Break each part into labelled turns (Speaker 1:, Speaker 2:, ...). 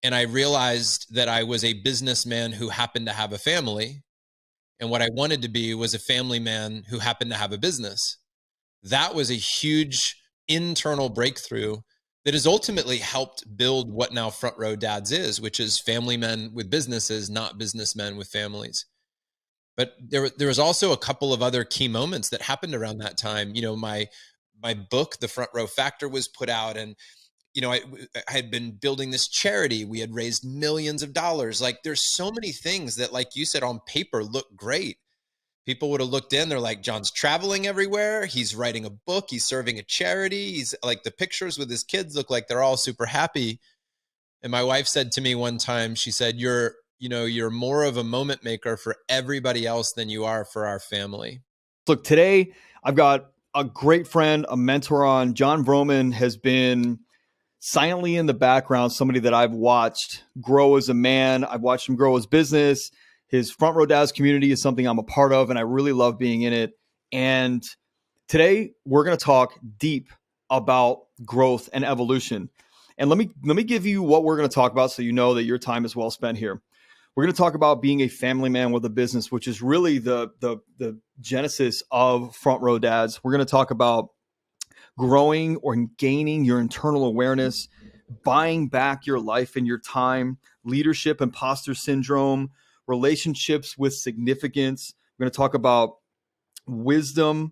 Speaker 1: And I realized that I was a businessman who happened to have a family. And what I wanted to be was a family man who happened to have a business. That was a huge internal breakthrough that has ultimately helped build what now Front Row Dads is, which is family men with businesses, not businessmen with families. But there was also a couple of other key moments that happened around that time. My book, The Front Row Factor, was put out, and I had been building this charity. We had raised millions of dollars. Like, there's so many things that, like you said, on paper look great. People would have looked in, they're like, Jon's traveling everywhere. He's writing a book. He's serving a charity. He's like, the pictures with his kids look like they're all super happy. And my wife said to me one time, she said, you're more of a moment maker for everybody else than you are for our family.
Speaker 2: Look, today I've got a great friend, a mentor on. Jon Vroman has been silently in the background, somebody that I've watched grow as a man. I've watched him grow his business. His Front Row Dads community is something I'm a part of, and I really love being in it. And today we're going to talk deep about growth and evolution. And let me give you what we're going to talk about so you know that your time is well spent here. We're going to talk about being a family man with a business, which is really the genesis of Front Row Dads. We're going to talk about growing or gaining your internal awareness, buying back your life and your time, leadership, imposter syndrome, relationships with significance. We're going to talk about wisdom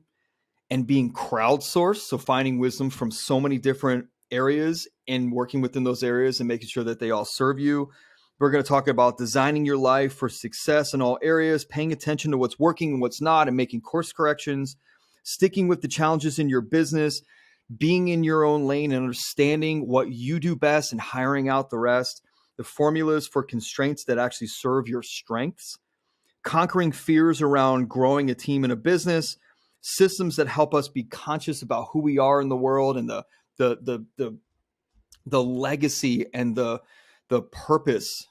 Speaker 2: and being crowdsourced. So finding wisdom from so many different areas and working within those areas and making sure that they all serve you. We're going to talk about designing your life for success in all areas, paying attention to what's working and what's not, and making course corrections, sticking with the challenges in your business, being in your own lane and understanding what you do best and hiring out the rest, the formulas for constraints that actually serve your strengths, conquering fears around growing a team and a business, systems that help us be conscious about who we are in the world and the legacy and the purpose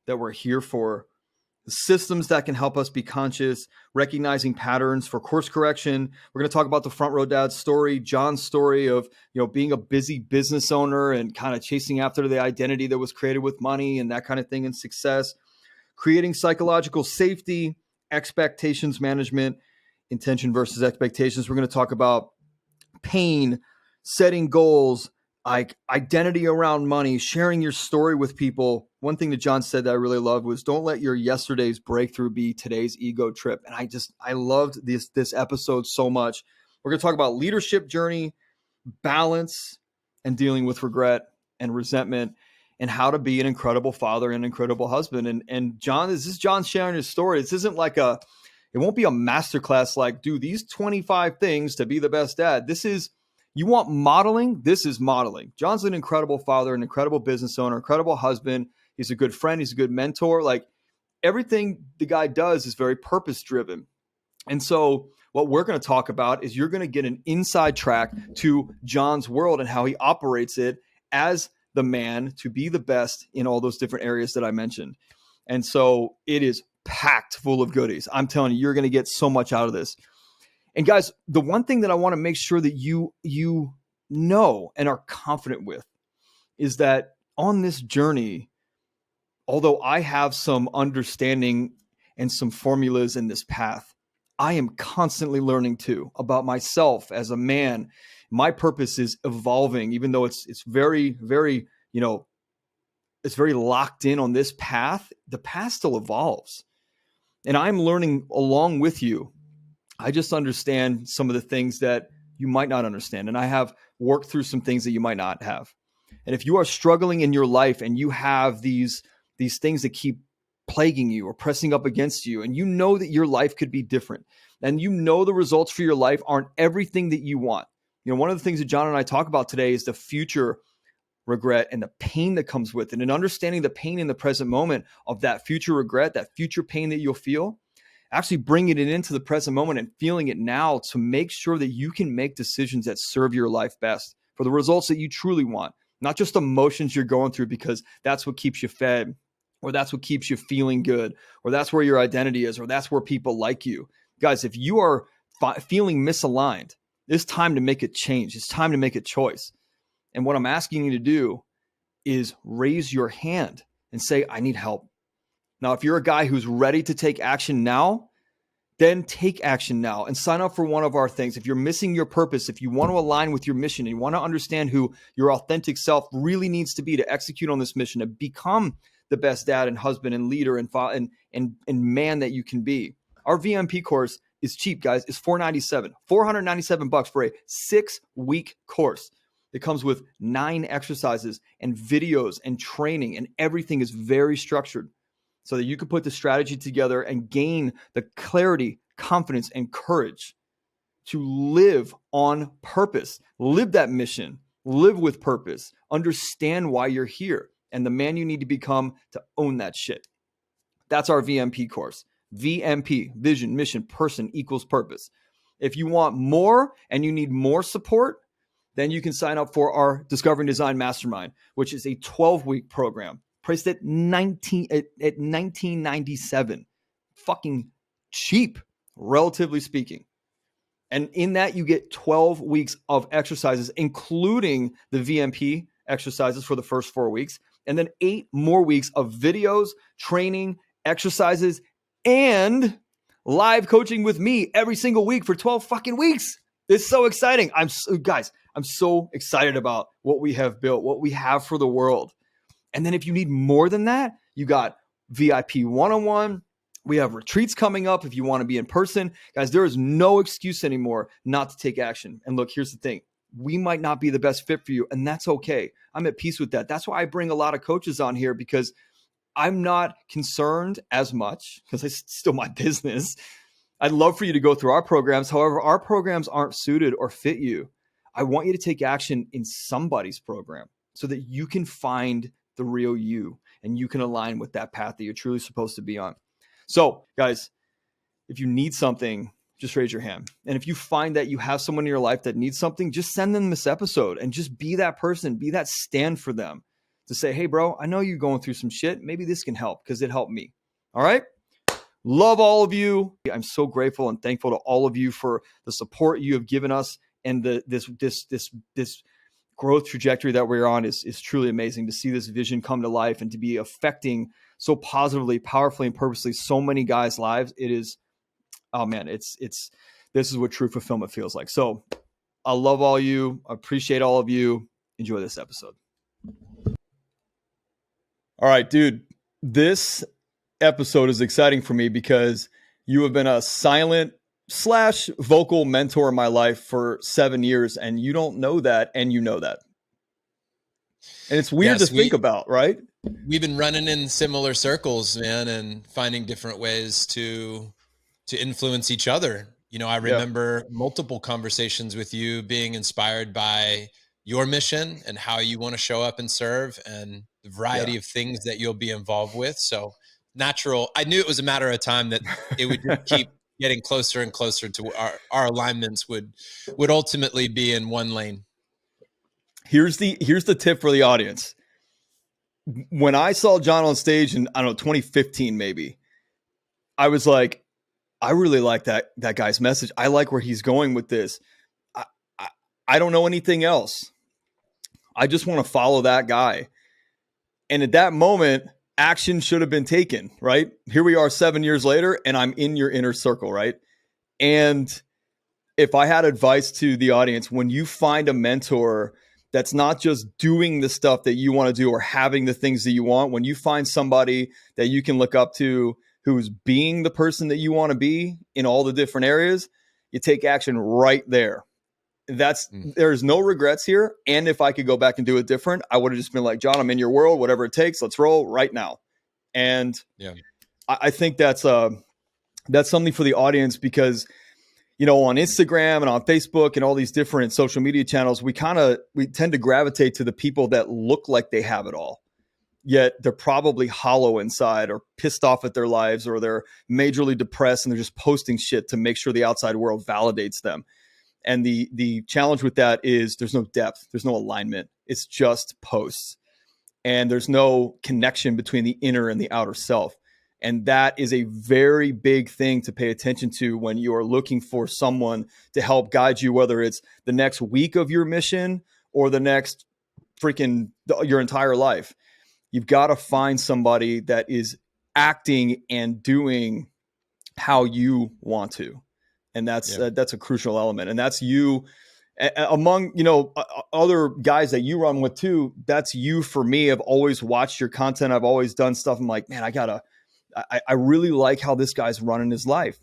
Speaker 2: that we're here for, the systems that can help us be conscious, recognizing patterns for course correction. We're going to talk about the Front Row Dad story, Jon's story of, being a busy business owner and kind of chasing after the identity that was created with money and that kind of thing, and success, creating psychological safety, expectations management, intention versus expectations. We're going to talk about pain, setting goals, like identity around money, sharing your story with people. One thing that Jon said that I really loved was, don't let your yesterday's breakthrough be today's ego trip. And I loved this episode so much. We're going to talk about leadership journey, balance, and dealing with regret and resentment, and how to be an incredible father and incredible husband. And Jon, this is Jon sharing his story. This isn't like it won't be a masterclass like, do these 25 things to be the best dad. This is, you want modeling? This is modeling. Jon's an incredible father, an incredible business owner, incredible husband. He's a good friend. He's a good mentor. Like, everything the guy does is very purpose driven. And so what we're going to talk about is you're going to get an inside track to Jon's world and how he operates it as the man to be the best in all those different areas that I mentioned. And so it is packed full of goodies. I'm telling you, you're going to get so much out of this. And guys, the one thing that I want to make sure that you know and are confident with is that on this journey, although I have some understanding and some formulas in this path, I am constantly learning too about myself as a man. My purpose is evolving, even though it's very, very, it's very locked in on this path. The path still evolves. And I'm learning along with you. I just understand some of the things that you might not understand. And I have worked through some things that you might not have. And if you are struggling in your life and you have these things that keep plaguing you or pressing up against you, and you know that your life could be different, and you know the results for your life aren't everything that you want. One of the things that Jon and I talk about today is the future regret and the pain that comes with it, and understanding the pain in the present moment of that future regret, that future pain that you'll feel, actually bringing it into the present moment and feeling it now to make sure that you can make decisions that serve your life best for the results that you truly want, not just emotions you're going through because that's what keeps you fed, or that's what keeps you feeling good, or that's where your identity is, or that's where people like you. Guys, if you are feeling misaligned, it's time to make a change. It's time to make a choice. And what I'm asking you to do is raise your hand and say, I need help. Now, if you're a guy who's ready to take action now, then take action now and sign up for one of our things. If you're missing your purpose, if you want to align with your mission and you want to understand who your authentic self really needs to be to execute on this mission, to become the best dad and husband and leader and man that you can be, our VMP course is cheap, guys. It's $497 for a 6-week course. It comes with 9 exercises and videos and training, and everything is very structured so that you can put the strategy together and gain the clarity, confidence, and courage to live on purpose, live that mission, live with purpose, understand why you're here, and the man you need to become to own that shit. That's our VMP course. VMP, vision, mission, person equals purpose. If you want more and you need more support, then you can sign up for our Discover and Design Mastermind, which is a 12-week program priced at $19.97. Fucking cheap, relatively speaking. And in that, you get 12 weeks of exercises, including the VMP exercises for the first 4 weeks, and then 8 more weeks of videos, training, exercises, and live coaching with me every single week for 12 fucking weeks. It's so exciting. I'm so excited about what we have built, what we have for the world. And then if you need more than that, you got VIP one-on-one. We have retreats coming up if you want to be in person. Guys, there is no excuse anymore not to take action. And look, here's the thing. We might not be the best fit for you, and that's okay. I'm at peace with that. That's why I bring a lot of coaches on here, because I'm not concerned as much, because it's still my business. I'd love for you to go through our programs. However, our programs aren't suited or fit you. I want you to take action in somebody's program so that you can find the real you and you can align with that path that you're truly supposed to be on. So, guys, if you need something, just raise your hand. And if you find that you have someone in your life that needs something, just send them this episode and just be that person, be that stand for them to say, hey, bro, I know you're going through some shit. Maybe this can help because it helped me. All right. Love all of you. I'm so grateful and thankful to all of you for the support you have given us, and this growth trajectory that we're on is truly amazing to see this vision come to life and to be affecting so positively, powerfully, and purposely so many guys' lives. It is, oh man, this is what true fulfillment feels like. So I love all you. I appreciate all of you. Enjoy this episode. All right, dude, this episode is exciting for me because you have been a silent / vocal mentor in my life for 7 years, and you don't know that, and you know that. And it's weird to think about, right?
Speaker 1: We've been running in similar circles, man, and finding different ways to influence each other. You know, I remember multiple conversations with you being inspired by your mission and how you want to show up and serve, and the variety of things that you'll be involved with. So natural. I knew it was a matter of time that it would just keep getting closer and closer to our alignments would ultimately be in one lane.
Speaker 2: Here's the tip for the audience. When I saw Jon on stage in, I don't know, 2015, maybe, I was like, I really like that guy's message. I like where he's going with this. I don't know anything else. I just want to follow that guy. And at that moment, action should have been taken, right? Here we are 7 years later, and I'm in your inner circle, right? And if I had advice to the audience, when you find a mentor that's not just doing the stuff that you want to do or having the things that you want, when you find somebody that you can look up to who's being the person that you want to be in all the different areas, you take action right there. There's no regrets here. And if I could go back and do it different, I would have just been like, Jon, I'm in your world, whatever it takes, let's roll right now. And I think that's something for the audience, because, you know, on Instagram and on Facebook and all these different social media channels, we tend to gravitate to the people that look like they have it all, yet they're probably hollow inside or pissed off at their lives, or they're majorly depressed and they're just posting shit to make sure the outside world validates them. And the challenge with that is there's no depth, there's no alignment. It's just posts, and there's no connection between the inner and the outer self. And that is a very big thing to pay attention to when you're looking for someone to help guide you, whether it's the next week of your mission or the next your entire life. You've got to find somebody that is acting and doing how you want to. And that's a crucial element. And that's you among, other guys that you run with too. That's you for me. I've always watched your content. I've always done stuff. I'm like, man, I really like how this guy's running his life,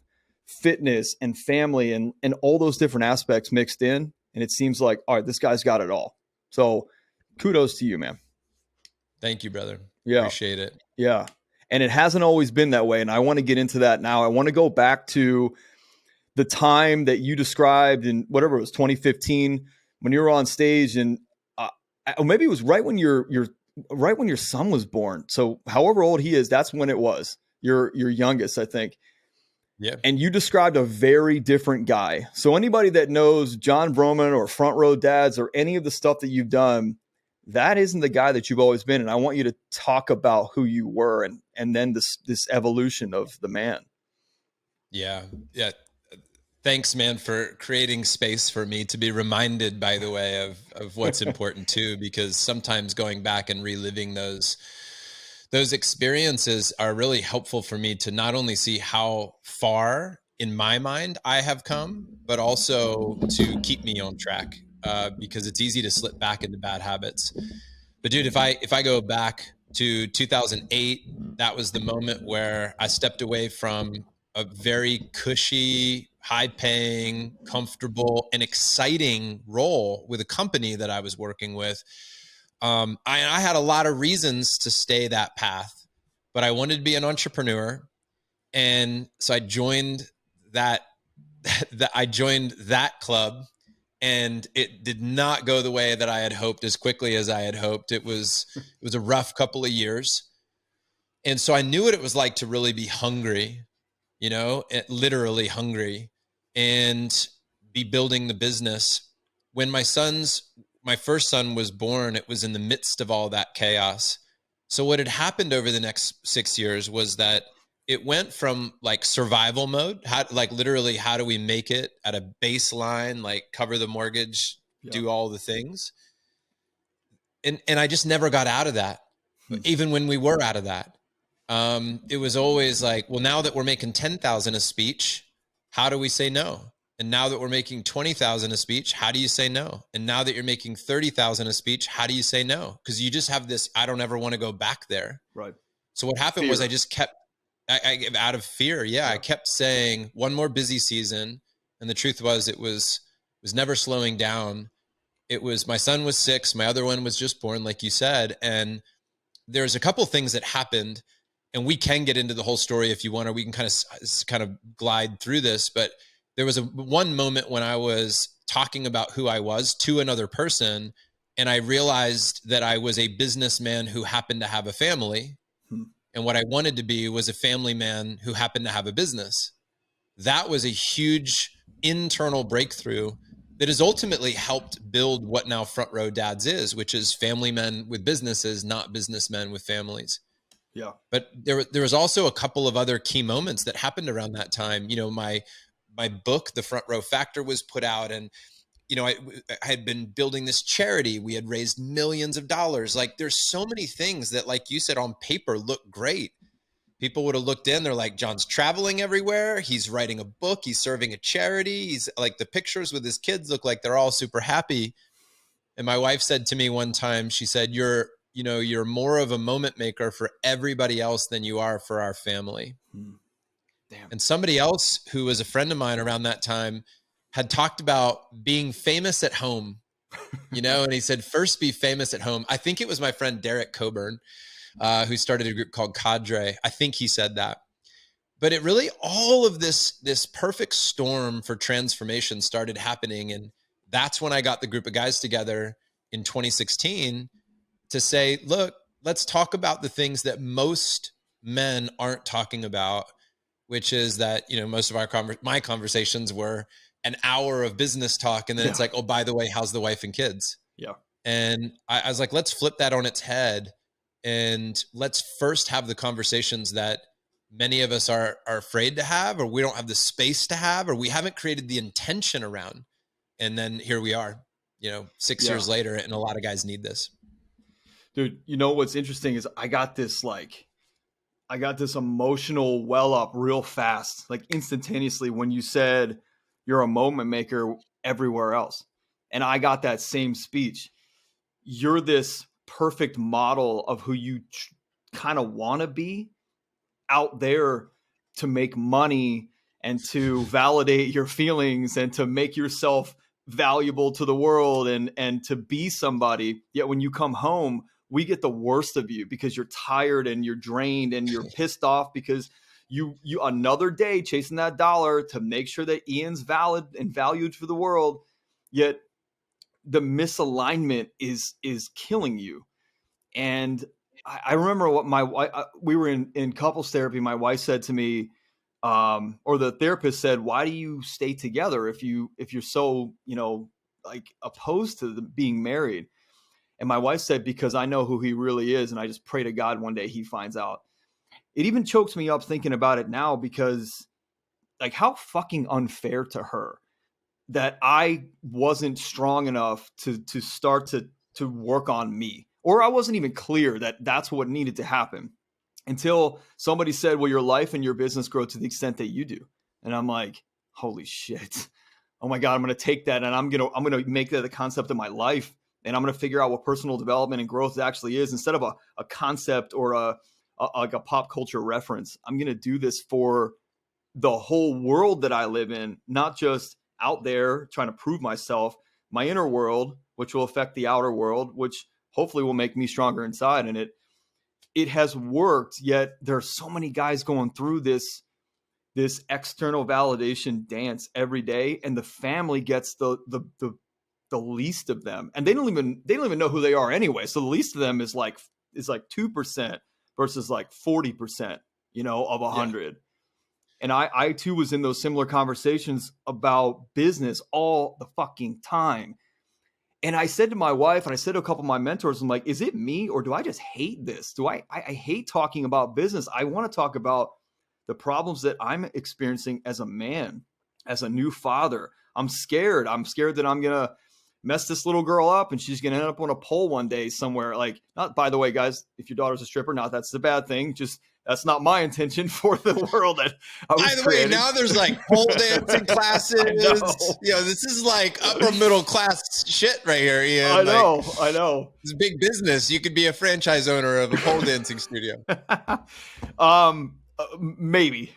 Speaker 2: fitness and family and all those different aspects mixed in. And it seems like, all right, this guy's got it all. So kudos to you, man.
Speaker 1: Thank you, brother.
Speaker 2: Yeah.
Speaker 1: Appreciate it.
Speaker 2: Yeah. And it hasn't always been that way. And I want to get into that now. I want to go back to the time that you described in whatever it was, 2015, when you were on stage, and maybe it was right when your son was born. So however old he is, that's when it was your youngest, I think.
Speaker 1: Yeah.
Speaker 2: And you described a very different guy. So anybody that knows Jon Vroman or Front Row Dads or any of the stuff that you've done, that isn't the guy that you've always been. And I want you to talk about who you were and then this evolution of the man.
Speaker 1: Yeah. Yeah. Thanks, man, for creating space for me to be reminded, by the way, of what's important too, because sometimes going back and reliving those experiences are really helpful for me to not only see how far in my mind I have come, but also to keep me on track, because it's easy to slip back into bad habits. But dude, if I go back to 2008, that was the moment where I stepped away from a very cushy, high-paying, comfortable, and exciting role with a company that I was working with. I had a lot of reasons to stay that path, but I wanted to be an entrepreneur, and so I joined that club, and it did not go the way that I had hoped as quickly as I had hoped. It was a rough couple of years, and so I knew what it was like to really be hungry, literally hungry, and be building the business. When my first son was born, it was in the midst of all that chaos. So what had happened over the next 6 years was that it went from like survival mode, literally how do we make it at a baseline, like cover the mortgage, do all the things. And I just never got out of that. Even when we were out of that. It was always like, well, now that we're making 10,000 a speech, how do we say no? And now that we're making 20,000 a speech, how do you say no? And now that you're making 30,000 a speech, how do you say no? Because you just have this, I don't ever want to go back there.
Speaker 2: Right.
Speaker 1: So what happened was I just kept, out of fear. Yeah. I kept saying one more busy season. And the truth was, it was never slowing down. It was, my son was 6. My other one was just born, like you said. And there's a couple things that happened, and we can get into the whole story if you want, or we can kind of glide through this. But there was one moment when I was talking about who I was to another person, and I realized that I was a businessman who happened to have a family. And what I wanted to be was a family man who happened to have a business. That was a huge internal breakthrough that has ultimately helped build what now Front Row Dads is, which is family men with businesses, not businessmen with families.
Speaker 2: Yeah.
Speaker 1: But there was also a couple of other key moments that happened around that time. My book, The Front Row Factor, was put out, and I had been building this charity. We had raised millions of dollars. Like, there's so many things that, like you said, on paper look great. People would have looked in, they're like, John's traveling everywhere. He's writing a book. He's serving a charity. He's like, the pictures with his kids look like they're all super happy. And my wife said to me one time, she said, you're more of a moment maker for everybody else than you are for our family.
Speaker 2: Damn.
Speaker 1: And somebody else who was a friend of mine around that time had talked about being famous at home, and he said, first be famous at home. I think it was my friend Derek Coburn, who started a group called Cadre. I think he said that. But it really, all of this perfect storm for transformation started happening. And that's when I got the group of guys together in 2016 to say, look, let's talk about the things that most men aren't talking about, which is that, most of my conversations were an hour of business talk. And then it's like, oh, by the way, how's the wife and kids?
Speaker 2: Yeah.
Speaker 1: And I was like, let's flip that on its head. And let's first have the conversations that many of us are afraid to have, or we don't have the space to have, or we haven't created the intention around. And then here we are, 6 years later, and a lot of guys need this.
Speaker 2: Dude, you know what's interesting is I got this emotional well up real fast, like instantaneously when you said you're a moment maker everywhere else. And I got that same speech. You're this perfect model of who you kind of want to be out there to make money and to validate your feelings and to make yourself valuable to the world and to be somebody. Yet when you come home, we get the worst of you because you're tired and you're drained and you're pissed off because you another day chasing that dollar to make sure that Ian's valid and valued for the world. Yet the misalignment is killing you. And I remember what my wife, we were in couples therapy. My wife said to me, or the therapist said, why do you stay together if you're so, like opposed to being married? And my wife said, because I know who he really is. And I just pray to God one day he finds out. It even chokes me up thinking about it now, because like how fucking unfair to her that I wasn't strong enough to start to work on me, or I wasn't even clear that that's what needed to happen until somebody said, well, your life and your business grow to the extent that you do. And I'm like, holy shit. Oh my God, I'm going to take that and I'm going to make that the concept of my life. And I'm going to figure out what personal development and growth actually is, instead of a concept or like a pop culture reference. I'm going to do this for the whole world that I live in, not just out there trying to prove myself, my inner world, which will affect the outer world, which hopefully will make me stronger inside. And it has worked, yet there are so many guys going through this external validation dance every day, and the family gets the least of them, and they don't even know who they are anyway. So the least of them is like 2% versus like 40%, of 100. Yeah. And I too was in those similar conversations about business all the fucking time. And I said to my wife, and I said to a couple of my mentors, I'm like, is it me, or do I just hate this? I hate talking about business. I want to talk about the problems that I'm experiencing as a man, as a new father. I'm scared. I'm scared that I'm going to mess this little girl up and she's going to end up on a pole one day somewhere. Like, not, by the way, guys, if your daughter's a stripper, not that's the bad thing. Just that's not my intention for the world that I was
Speaker 1: By the
Speaker 2: creating.
Speaker 1: way, now there's like pole dancing classes. This is like upper middle class shit right here, Ian.
Speaker 2: I know.
Speaker 1: It's big business. You could be a franchise owner of a pole dancing studio.
Speaker 2: Maybe.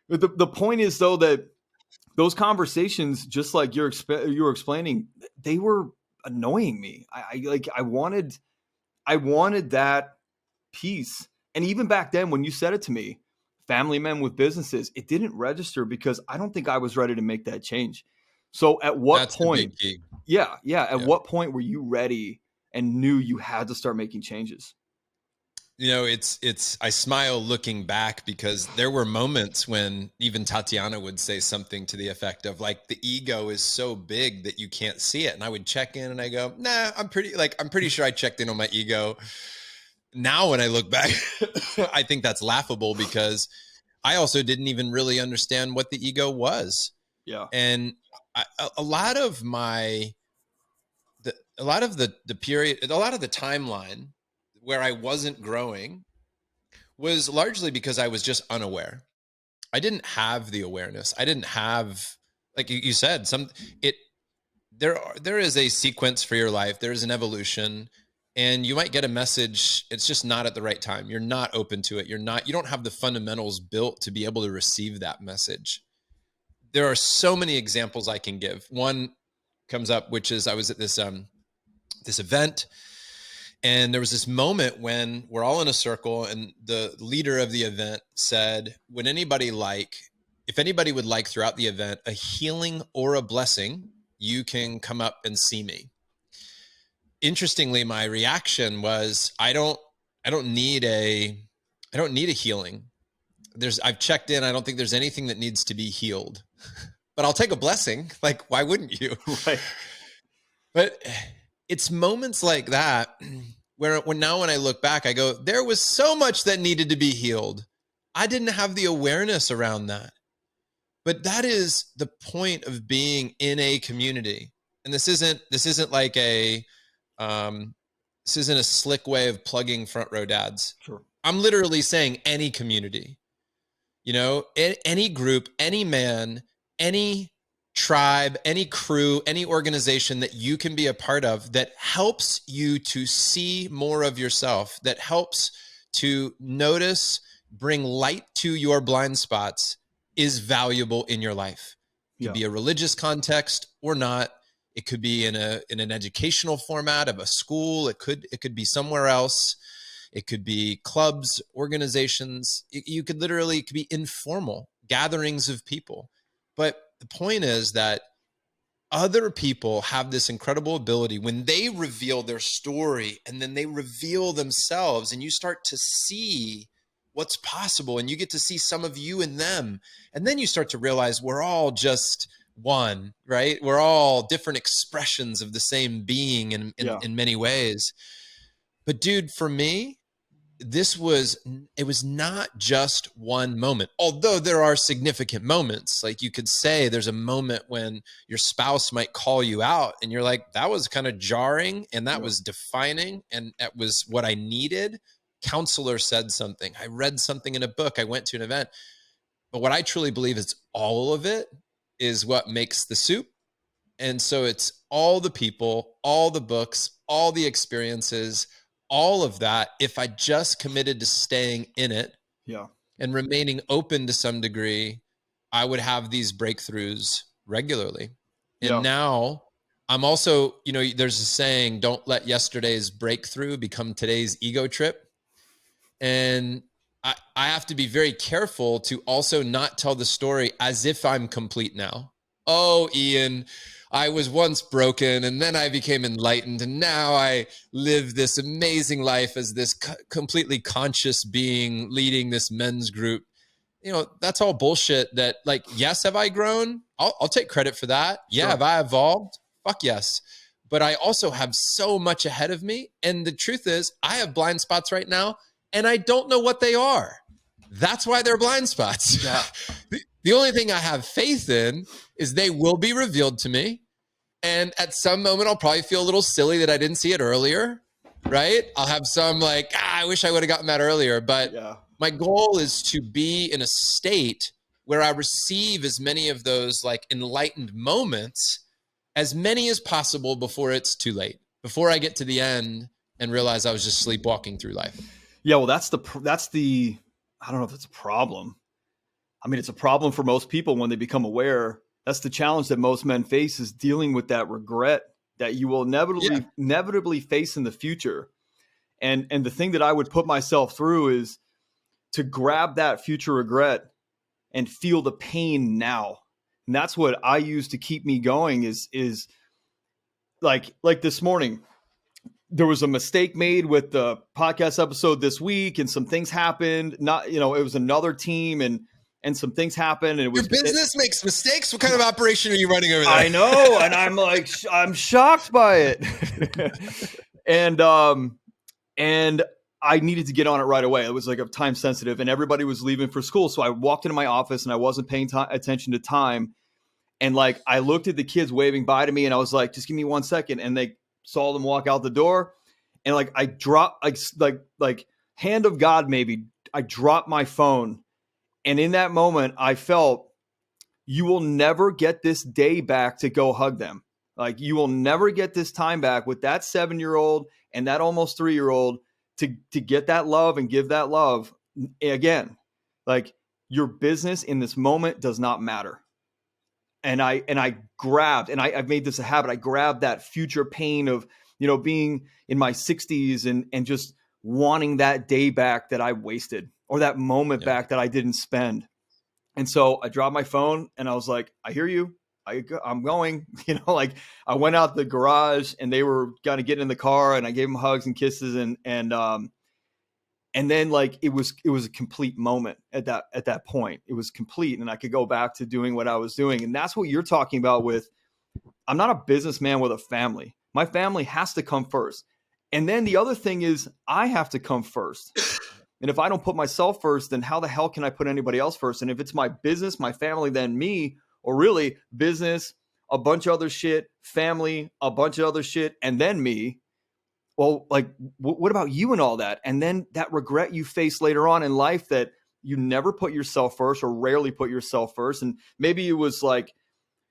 Speaker 2: The point is, though, that those conversations, just like you were explaining, they were annoying me. I wanted that piece. And even back then, when you said it to me, family men with businesses, it didn't register because I don't think I was ready to make that change. So at what point? At what point were you ready and knew you had to start making changes?
Speaker 1: I smile looking back, because there were moments when even Tatiana would say something to the effect of like, the ego is so big that you can't see it. And I would check in and I go, nah, I'm pretty sure I checked in on my ego. Now, when I look back, I think that's laughable, because I also didn't even really understand what the ego was.
Speaker 2: Yeah.
Speaker 1: And a lot of the period, a lot of the timeline where I wasn't growing was largely because I was just unaware. I didn't have the awareness. I didn't have, like you said, there is a sequence for your life. There is an evolution, and you might get a message. It's just not at the right time. You're not open to it. You don't have the fundamentals built to be able to receive that message. There are so many examples I can give. One comes up, which is I was at this event, and there was this moment when we're all in a circle, and the leader of the event said, if anybody would like throughout the event a healing or a blessing, you can come up and see me. Interestingly, my reaction was, I don't need a healing. I've checked in. I don't think there's anything that needs to be healed, but I'll take a blessing. Like, why wouldn't you?
Speaker 2: Right.
Speaker 1: But it's moments like that where when I look back, I go, there was so much that needed to be healed. I didn't have the awareness around that. But that is the point of being in a community. And this isn't like this isn't a slick way of plugging Front Row Dads.
Speaker 2: Sure.
Speaker 1: I'm literally saying any community, any group, any man, any tribe, any crew, any organization that you can be a part of that helps you to see more of yourself, that helps to notice, bring light to your blind spots, is valuable in your life. It could be a religious context or not. It could be in an educational format of a school. It could be somewhere else. It could be clubs, organizations. It could be informal gatherings of people. But the point is that other people have this incredible ability when they reveal their story and then they reveal themselves, and you start to see what's possible, and you get to see some of you in them. And then you start to realize we're all just one, right? We're all different expressions of the same being in many ways. But dude, for me, it was not just one moment, although there are significant moments. Like you could say there's a moment when your spouse might call you out and you're like, that was kind of jarring and that was defining and that was what I needed. Counselor said something. I read something in a book. I went to an event. But what I truly believe is all of it is what makes the soup. And so it's all the people, all the books, all the experiences, all of that. If I just committed to staying in it and remaining open to some degree, I would have these breakthroughs regularly. And now I'm also, there's a saying, don't let yesterday's breakthrough become today's ego trip. And I have to be very careful to also not tell the story as if I'm complete now. Oh, Ian, I was once broken and then I became enlightened and now I live this amazing life as this completely conscious being leading this men's group. That's all bullshit. That yes, have I grown? I'll take credit for that. Yeah. Have I evolved? Fuck yes. But I also have so much ahead of me. And the truth is I have blind spots right now and I don't know what they are. That's why they're blind spots.
Speaker 2: Yeah.
Speaker 1: The only thing I have faith in is they will be revealed to me. And at some moment, I'll probably feel a little silly that I didn't see it earlier, right? I'll have some I wish I would have gotten that earlier. But my goal is to be in a state where I receive as many of those enlightened moments, as many as possible before it's too late, before I get to the end and realize I was just sleepwalking through life.
Speaker 2: Yeah, well, that's the I don't know if it's a problem. I mean, it's a problem for most people when they become aware. That's the challenge that most men face, is dealing with that regret that you will inevitably face in the future. And the thing that I would put myself through is to grab that future regret and feel the pain now. And that's what I use to keep me going is like this morning. There was a mistake made with the podcast episode this week and some things happened. It was another team and some things happened. And it was
Speaker 1: your business makes mistakes. What kind of operation are you running over there?
Speaker 2: I know. And I'm shocked by it. and I needed to get on it right away. It was time sensitive and everybody was leaving for school. So I walked into my office and I wasn't paying attention to time. And I looked at the kids waving by to me and I was like, just give me 1 second. And they saw them walk out the door and I dropped hand of God, maybe I dropped my phone. And in that moment I felt, you will never get this day back to go hug them. You will never get this time back with that 7-year-old and that almost 3-year-old to get that love and give that love again. Your business in this moment does not matter. And I grabbed, and I've made this a habit. I grabbed that future pain of, being in my 60s and just wanting that day back that I wasted, or that moment back that I didn't spend. And so I dropped my phone and I was like, I hear you. I'm going, I went out the garage and they were going to get in the car and I gave them hugs and kisses and then it was a complete moment at that point. It was complete and I could go back to doing what I was doing. And that's what you're talking about with, I'm not a businessman with a family. My family has to come first. And then the other thing is I have to come first. And if I don't put myself first, then how the hell can I put anybody else first? And if it's my business, my family, then me, or really business, a bunch of other shit, family, a bunch of other shit, and then me, well, like, what about you and all that? And then that regret you face later on in life that you never put yourself first or rarely put yourself first. And maybe it was like,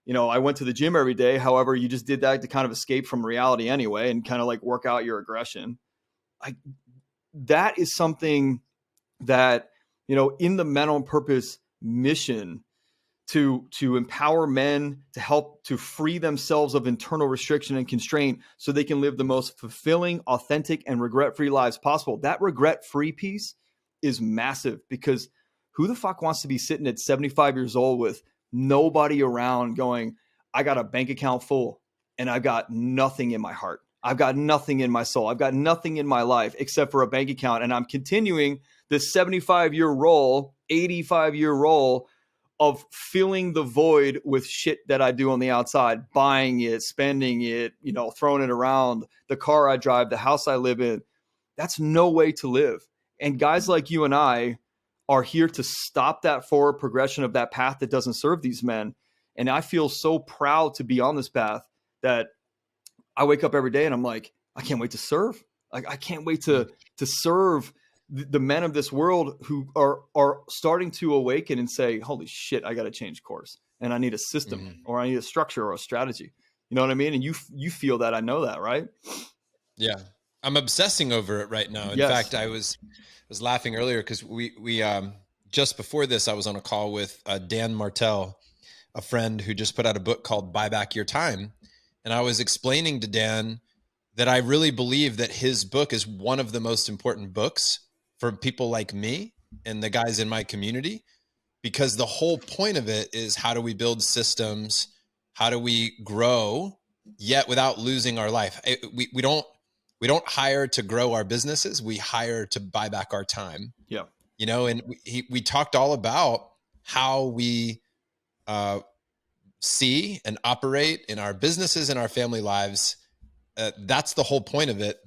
Speaker 2: I went to the gym every day. However, you just did that to kind of escape from reality anyway and kind of like work out your aggression. Like, that is something that, in the Mental and Purpose mission to empower men to help to free themselves of internal restriction and constraint so they can live the most fulfilling, authentic, and regret-free lives possible. That regret-free piece is massive, because who the fuck wants to be sitting at 75 years old with nobody around going, I got a bank account full and I've got nothing in my heart. I've got nothing in my soul. I've got nothing in my life except for a bank account. And I'm continuing this 75-year role, 85-year role of filling the void with shit that I do on the outside, buying it, spending it, throwing it around, the car I drive, the house I live in. That's no way to live. And guys like you and I are here to stop that forward progression of that path that doesn't serve these men. And I feel so proud to be on this path that I wake up every day and I'm like, I can't wait to serve. Like, I can't wait to serve the men of this world who are starting to awaken and say, holy shit, I got to change course and I need a system or I need a structure or a strategy. You know what I mean? And you feel that, I know that, right?
Speaker 1: Yeah. I'm obsessing over it right now. In fact, I was laughing earlier because we just before this, I was on a call with Dan Martell, a friend who just put out a book called Buy Back Your Time. And I was explaining to Dan that I really believe that his book is one of the most important books for people like me and the guys in my community, because the whole point of it is, how do we build systems? How do we grow yet without losing our life? We don't hire to grow our businesses. We hire to buy back our time.
Speaker 2: Yeah.
Speaker 1: And we talked all about how we see and operate in our businesses and our family lives. That's the whole point of it,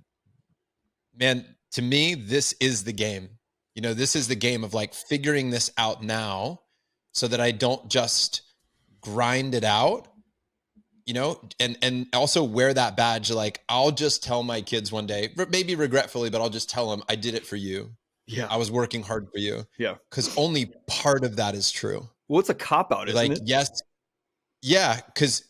Speaker 1: man. To me, this is the game. This is the game of like figuring this out now so that I don't just grind it out, and also wear that badge. Like, I'll just tell my kids one day, maybe regretfully, but I'll just tell them, I did it for you.
Speaker 2: Yeah.
Speaker 1: I was working hard for you.
Speaker 2: Yeah.
Speaker 1: Because only part of that is true.
Speaker 2: Well, it's a cop-out, isn't
Speaker 1: like,
Speaker 2: it?
Speaker 1: Yes. Yeah, because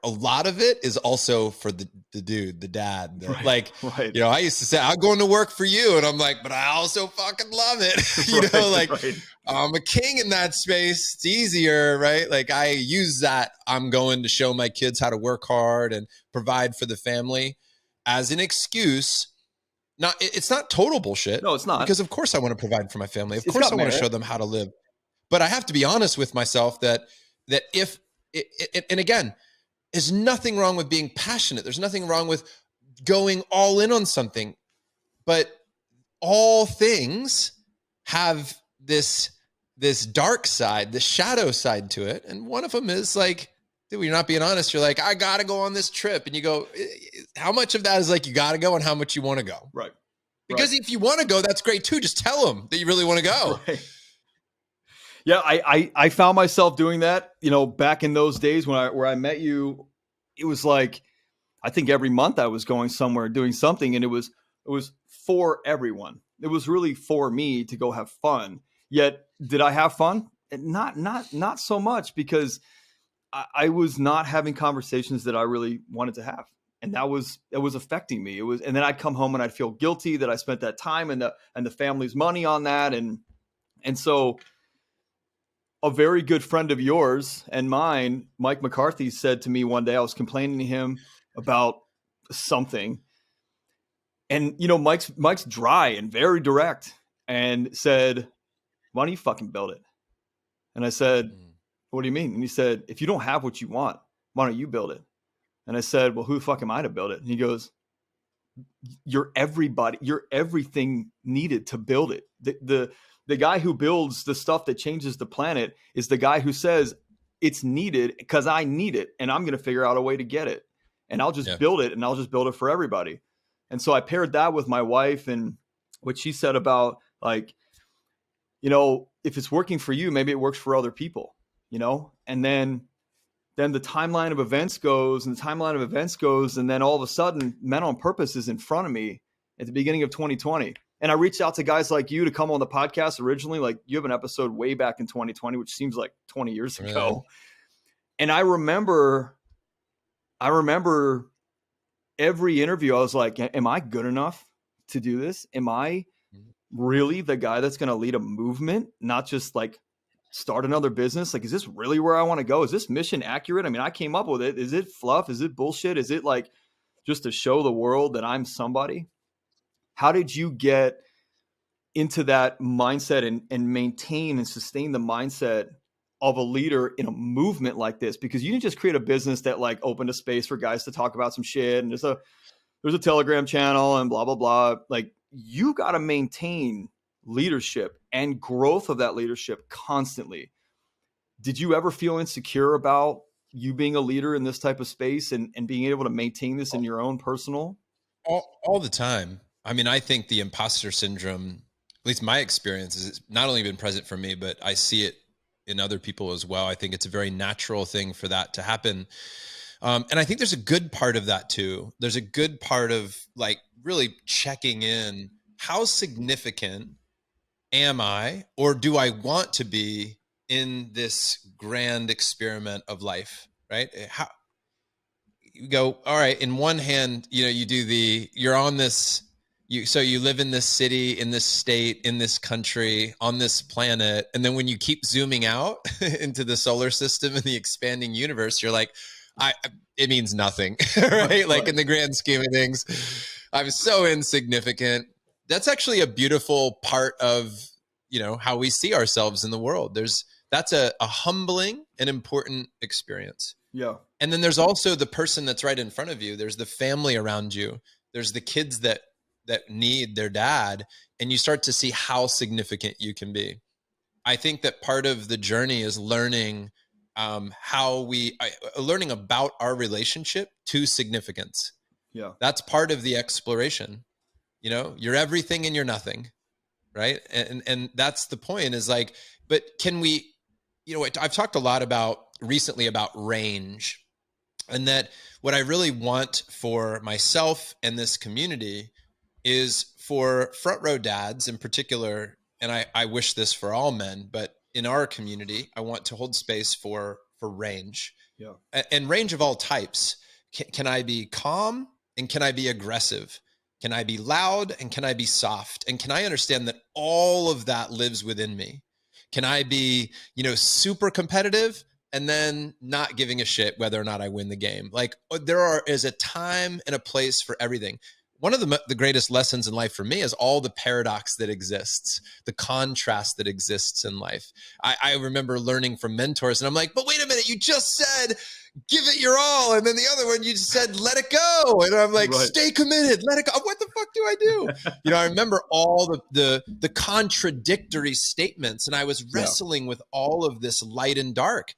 Speaker 1: a lot of it is also for the dude, the dad.
Speaker 2: Right.
Speaker 1: I used to say, I'm going to work for you. And I'm like, but I also fucking love it.
Speaker 2: Right.
Speaker 1: I'm a king in that space. It's easier, right? Like, I use that. I'm going to show my kids how to work hard and provide for the family as an excuse. It's not total bullshit.
Speaker 2: No, it's not.
Speaker 1: Because of course I want to provide for my family. Of course I want to show them how to live. But I have to be honest with myself that if, and again, there's nothing wrong with being passionate. There's nothing wrong with going all in on something, but all things have this dark side, this shadow side to it. And one of them is like, dude, you're not being honest. You're like, I got to go on this trip. And you go, how much of that is like, you got to go, and how much you want to go?
Speaker 2: Right.
Speaker 1: Because if you want to go, that's great too. Just tell them that you really want to go.
Speaker 2: Right. Yeah, I found myself doing that, back in those days where I met you. It was like, I think every month I was going somewhere doing something, and it was for everyone. It was really for me to go have fun. Yet, did I have fun? Not so much, because I was not having conversations that I really wanted to have, and that was affecting me. And then I'd come home and I'd feel guilty that I spent that time and the family's money on that, and so. A very good friend of yours and mine, Mike McCarthy, said to me one day, I was complaining to him about something. And, Mike's dry and very direct, and said, why don't you fucking build it? And I said, what do you mean? And he said, if you don't have what you want, why don't you build it? And I said, well, who the fuck am I to build it? And he goes, you're everybody. You're everything needed to build it. The guy who builds the stuff that changes the planet is the guy who says it's needed because I need it, and I'm going to figure out a way to get it, and I'll just build it, and I'll just build it for everybody. And so I paired that with my wife and what she said about, like, if it's working for you, maybe it works for other people, and then then the timeline of events goes, and then all of a sudden, Men on Purpose is in front of me at the beginning of 2020. And I reached out to guys like you to come on the podcast originally. Like, you have an episode way back in 2020, which seems like 20 years ago.
Speaker 1: Right.
Speaker 2: And I remember every interview, I was like, am I good enough to do this? Am I really the guy that's going to lead a movement, not just like start another business? Like, is this really where I want to go? Is this mission accurate? I mean, I came up with it. Is it fluff? Is it bullshit? Is it like just to show the world that I'm somebody? How did you get into that mindset and maintain and sustain the mindset of a leader in a movement like this? Because you didn't just create a business that like opened a space for guys to talk about some shit and there's a Telegram channel and blah, blah, blah. Like, you got to maintain leadership and growth of that leadership constantly. Did you ever feel insecure about you being a leader in this type of space and being able to maintain this in your own personal?
Speaker 1: All the time. I mean, I think the imposter syndrome, at least my experience, is it's not only been present for me, but I see it in other people as well. I think it's a very natural thing for that to happen. And I think there's a good part of that too. There's a good part of like really checking in. How significant am I, or do I want to be in this grand experiment of life, right? How you go, all right, in one hand, you know, you're on this, so you live in this city, in this state, in this country, on this planet. And then when you keep zooming out into the solar system and the expanding universe, you're like, it means nothing, right? Like, in the grand scheme of things, I'm so insignificant. That's actually a beautiful part of, you know, how we see ourselves in the world. That's a humbling and important experience.
Speaker 2: Yeah.
Speaker 1: And then there's also the person that's right in front of you. There's the family around you. There's the kids that need their dad, and you start to see how significant you can be. I think that part of the journey is learning learning about our relationship to significance.
Speaker 2: Yeah.
Speaker 1: That's part of the exploration. You know, you're everything and you're nothing, right? And that's the point, is like, but can we, you know, I've talked a lot recently about range, and that what I really want for myself and this community is for front row dads in particular. And I wish this for all men, but in our community, I want to hold space for range.
Speaker 2: Yeah.
Speaker 1: And range of all types. Can I be calm, and can I be aggressive? Can I be loud, and can I be soft? And can I understand that all of that lives within me? Can I be, you know, super competitive and then not giving a shit whether or not I win the game? Like, is a time and a place for everything. One of the greatest lessons in life for me is all the paradox that exists, the contrast that exists in life. I remember learning from mentors, and I'm like, but wait a minute, you just said, give it your all. And then the other one, you just said, let it go. And I'm like, right. Stay committed, let it go. What the fuck do I do? You know, I remember all the contradictory statements, and I was wrestling with all of this light and dark,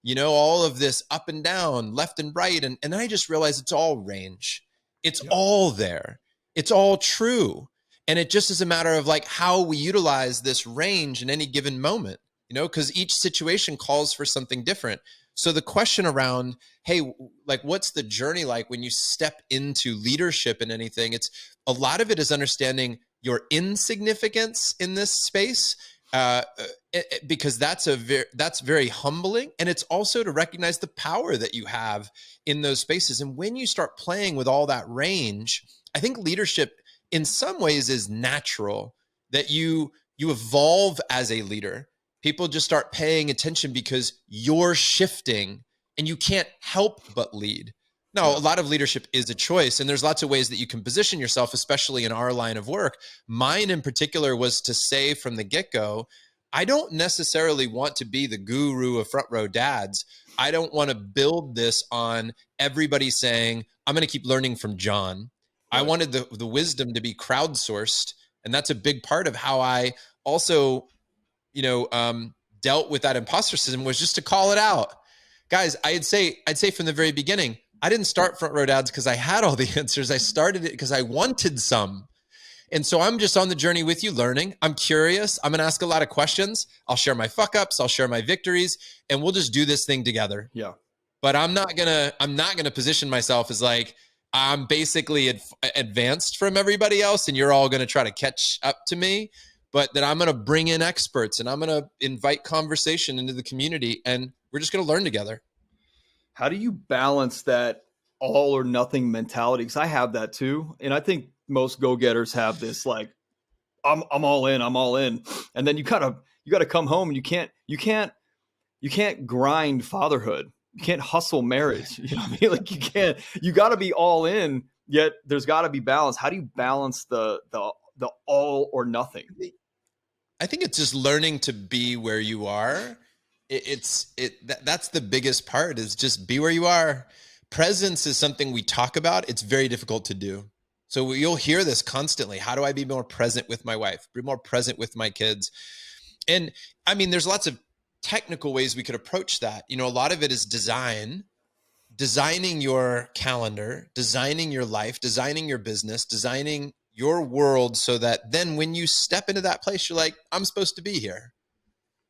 Speaker 1: you know, all of this up and down, left and right. And I just realized it's all range. It's all there. It's all true. And it just is a matter of like how we utilize this range in any given moment, you know, because each situation calls for something different. So the question around, hey, like, what's the journey like when you step into leadership in anything? It's a lot of it is understanding your insignificance in this space, because that's very humbling. And it's also to recognize the power that you have in those spaces. And when you start playing with all that range, I think leadership in some ways is natural, that you evolve as a leader. People just start paying attention because you're shifting and you can't help but lead. Now, a lot of leadership is a choice, and there's lots of ways that you can position yourself, especially in our line of work. Mine in particular was to say from the get-go, I don't necessarily want to be the guru of front row dads. I don't want to build this on everybody saying, I'm going to keep learning from Jon. Right. I wanted the wisdom to be crowdsourced. And that's a big part of how I also, you know, dealt with that imposter syndrome, was just to call it out. Guys, I'd say from the very beginning, I didn't start front row dads because I had all the answers. I started it because I wanted some. And so I'm just on the journey with you, learning. I'm curious. I'm going to ask a lot of questions. I'll share my fuck ups. I'll share my victories, and we'll just do this thing together.
Speaker 2: Yeah.
Speaker 1: but I'm not gonna position myself as like I'm basically advanced from everybody else and you're all gonna try to catch up to me, but that I'm gonna bring in experts and I'm gonna invite conversation into the community and we're just gonna learn together.
Speaker 2: How do you balance that all or nothing mentality? Because I have that too, and I think most go-getters have this, like, I'm all in, I'm all in, and then you gotta come home and you can't grind fatherhood, you can't hustle marriage. You know what I mean? Like you got to be all in. Yet there's got to be balance. How do you balance the all or nothing?
Speaker 1: I think it's just learning to be where you are. That's the biggest part, is just be where you are. Presence is something we talk about. It's very difficult to do. So you'll hear this constantly. How do I be more present with my wife? Be more present with my kids? And I mean, there's lots of technical ways we could approach that. You know, a lot of it is designing your calendar, designing your life, designing your business, designing your world so that then when you step into that place, you're like, I'm supposed to be here.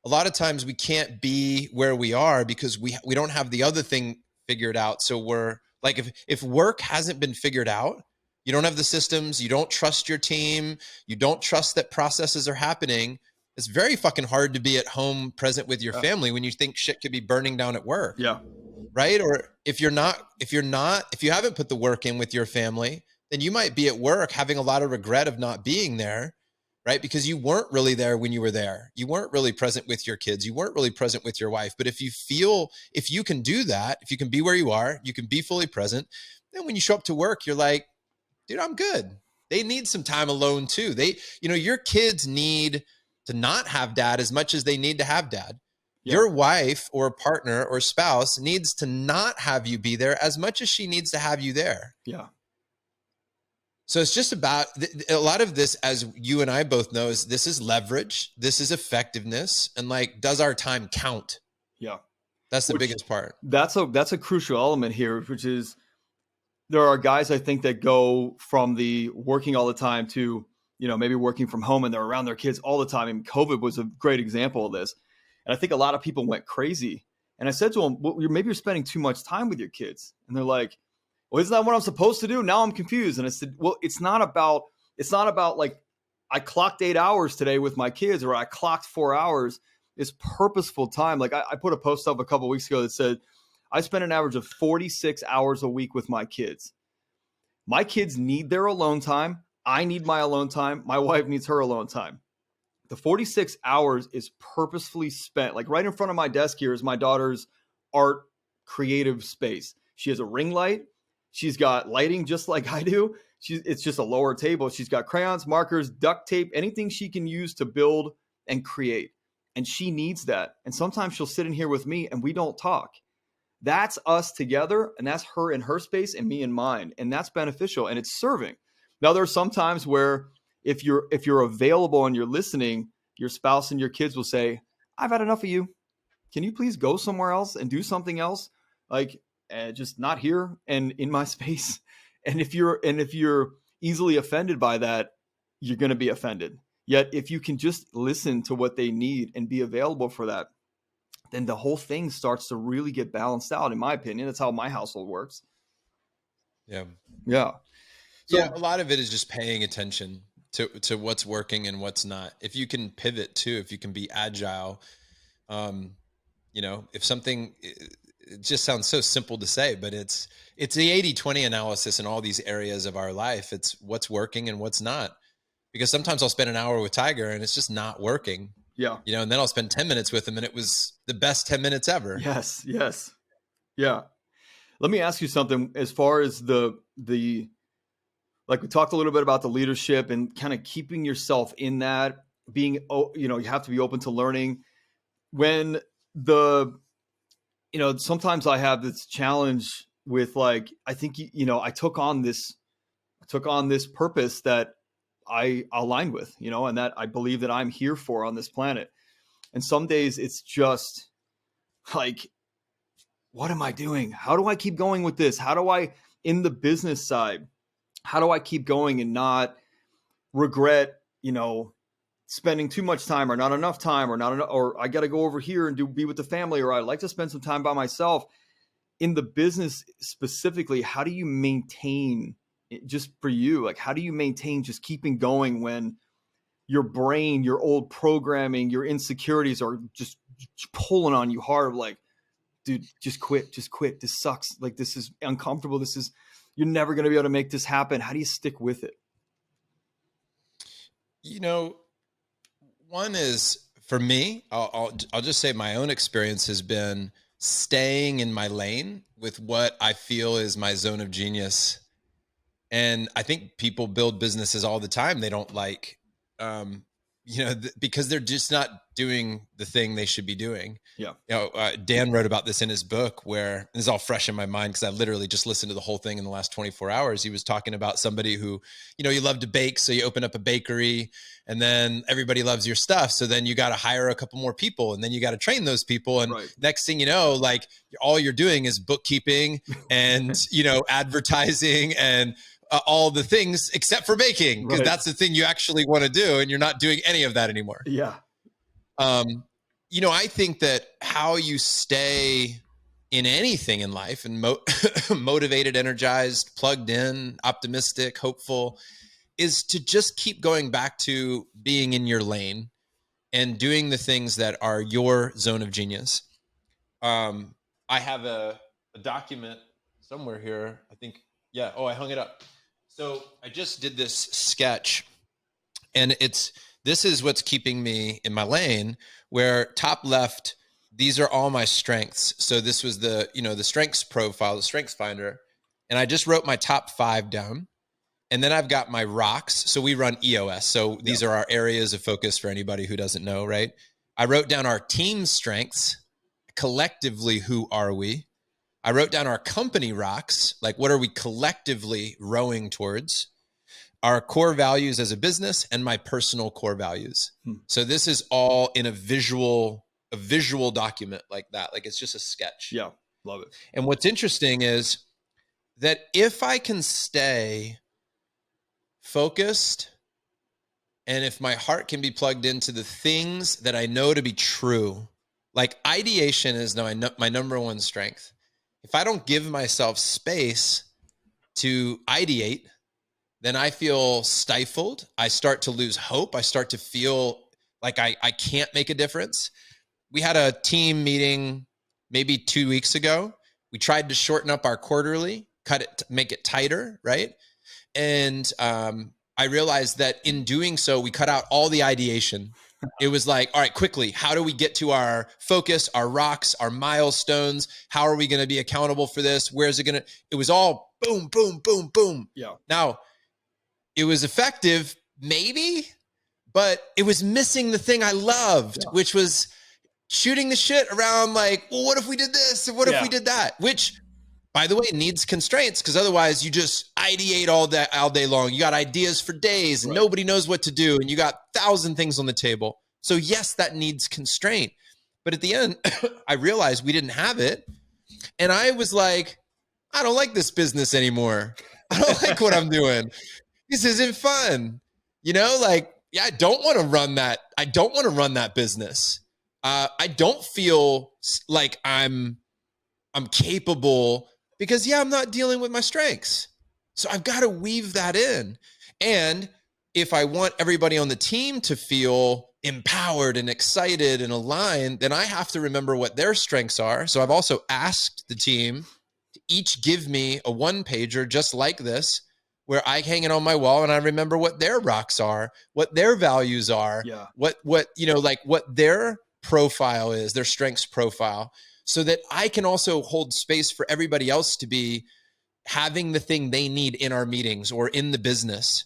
Speaker 1: A lot of times we can't be where we are because we don't have the other thing figured out. So we're like, if work hasn't been figured out, you don't have the systems, you don't trust your team, you don't trust that processes are happening, it's very fucking hard to be at home present with your family when you think shit could be burning down at work.
Speaker 2: Yeah.
Speaker 1: Right? Or if you haven't put the work in with your family, then you might be at work having a lot of regret of not being there, right? Because you weren't really there when you were there. You weren't really present with your kids. You weren't really present with your wife. But if you can do that, if you can be where you are, you can be fully present, then when you show up to work, you're like, dude, I'm good. They need some time alone too. Your kids need to not have dad as much as they need to have dad. Yeah. Your wife or partner or spouse needs to not have you be there as much as she needs to have you there.
Speaker 2: Yeah.
Speaker 1: So it's just about a lot of this, as you and I both know, this is leverage. This is effectiveness. And like, does our time count?
Speaker 2: Yeah.
Speaker 1: That's the biggest part.
Speaker 2: That's a crucial element here, which is there are guys, I think, that go from the working all the time to, maybe working from home and they're around their kids all the time. And COVID was a great example of this. And I think a lot of people went crazy. And I said to them, well, maybe you're spending too much time with your kids. And they're like, well, isn't that what I'm supposed to do? Now I'm confused. And I said, well, it's not about like I clocked 8 hours today with my kids or I clocked 4 hours. It's purposeful time. Like I put a post up a couple of weeks ago that said, I spend an average of 46 hours a week with my kids. My kids need their alone time. I need my alone time. My wife needs her alone time. The 46 hours is purposefully spent. Like right in front of my desk here is my daughter's art creative space. She has a ring light. She's got lighting just like I do. It's just a lower table. She's got crayons, markers, duct tape, anything she can use to build and create. And she needs that. And sometimes she'll sit in here with me and we don't talk. That's us together, and that's her in her space and me in mine. And that's beneficial and it's serving. Now, there are some times where if you're available and you're listening, your spouse and your kids will say, I've had enough of you. Can you please go somewhere else and do something else? Like, just not here and in my space. And if you're easily offended by that, you're going to be offended. Yet if you can just listen to what they need and be available for that, then the whole thing starts to really get balanced out. In my opinion, that's how my household works.
Speaker 1: Yeah.
Speaker 2: Yeah.
Speaker 1: So a lot of it is just paying attention to what's working and what's not. If you can pivot too, if you can be agile, if something, it just sounds so simple to say, but it's the 80-20 analysis in all these areas of our life. It's what's working and what's not. Because sometimes I'll spend an hour with Tiger and it's just not working.
Speaker 2: Yeah.
Speaker 1: And then I'll spend 10 minutes with him and it was the best 10 minutes ever.
Speaker 2: Yes. Yeah. Let me ask you something as far as the like we talked a little bit about the leadership and kind of keeping yourself in that, being, you have to be open to learning. When sometimes I have this challenge with like, I think, I took on this purpose that I aligned with, and that I believe that I'm here for on this planet. And some days it's just like, what am I doing? How do I keep going with this? How do I, in the business side, how do I keep going and not regret, spending too much time or not enough time or not enough, or I got to go over here and be with the family, or I'd like to spend some time by myself. in the business specifically, how do you maintain just for you? Like, how do you maintain just keeping going when your brain, your old programming, your insecurities are just pulling on you hard? Like, dude, just quit. This sucks. Like, this is uncomfortable. You're never going to be able to make this happen. How do you stick with it?
Speaker 1: One is, for me, I'll just say my own experience has been staying in my lane with what I feel is my zone of genius. And I think people build businesses all the time they don't like, because they're just not doing the thing they should be doing.
Speaker 2: Yeah.
Speaker 1: Dan wrote about this in his book, where this is all fresh in my mind because I literally just listened to the whole thing in the last 24 hours. He was talking about somebody who, you love to bake. So you open up a bakery and then everybody loves your stuff. So then you got to hire a couple more people and then you got to train those people. And next thing you know, like all you're doing is bookkeeping and, advertising and all the things except for baking, because that's the thing you actually want to do. And you're not doing any of that anymore.
Speaker 2: Yeah.
Speaker 1: I think that how you stay in anything in life and motivated, energized, plugged in, optimistic, hopeful, is to just keep going back to being in your lane and doing the things that are your zone of genius. I have a document somewhere here, I think. Yeah. Oh, I hung it up. So I just did this sketch, and this is what's keeping me in my lane, where top left, these are all my strengths. So this was the strengths profile, the strengths finder. And I just wrote my top 5 down. And then I've got my rocks. So we run EOS. So these are our areas of focus for anybody who doesn't know, right? I wrote down our team strengths. Collectively, who are we? I wrote down our company rocks, like what are we collectively rowing towards, our core values as a business, and my personal core values. So this is all in a visual document like that. Like it's just a sketch.
Speaker 2: Yeah, love it.
Speaker 1: And what's interesting is that if I can stay focused and if my heart can be plugged into the things that I know to be true, like ideation is my number one strength. If I don't give myself space to ideate, then I feel stifled. I start to lose hope. I start to feel like I can't make a difference. We had a team meeting maybe 2 weeks ago. We tried to shorten up our quarterly, cut it, make it tighter, right? And I realized that in doing so, we cut out all the ideation. It was like, all right, quickly, how do we get to our focus, our rocks, our milestones? How are we going to be accountable for this? Where's it going to, it was all boom, boom, boom, boom.
Speaker 2: Yeah.
Speaker 1: Now, it was effective, maybe, but it was missing the thing I loved, which was shooting the shit around like, well, what if we did this? And what if we did that? Which, by the way, needs constraints, because otherwise you just ideate all day long. You got ideas for days and nobody knows what to do. And you got 1,000 things on the table. So yes, that needs constraint. But at the end, I realized we didn't have it. And I was like, I don't like this business anymore. I don't like what I'm doing. This isn't fun. I don't want to run that. I don't want to run that business. I don't feel like I'm capable because I'm not dealing with my strengths. So I've got to weave that in. And if I want everybody on the team to feel empowered and excited and aligned, then I have to remember what their strengths are. So I've also asked the team to each give me a 1-pager just like this, where I hang it on my wall and I remember what their rocks are, what their values are, what their profile is, their strengths profile, so that I can also hold space for everybody else to be having the thing they need in our meetings or in the business.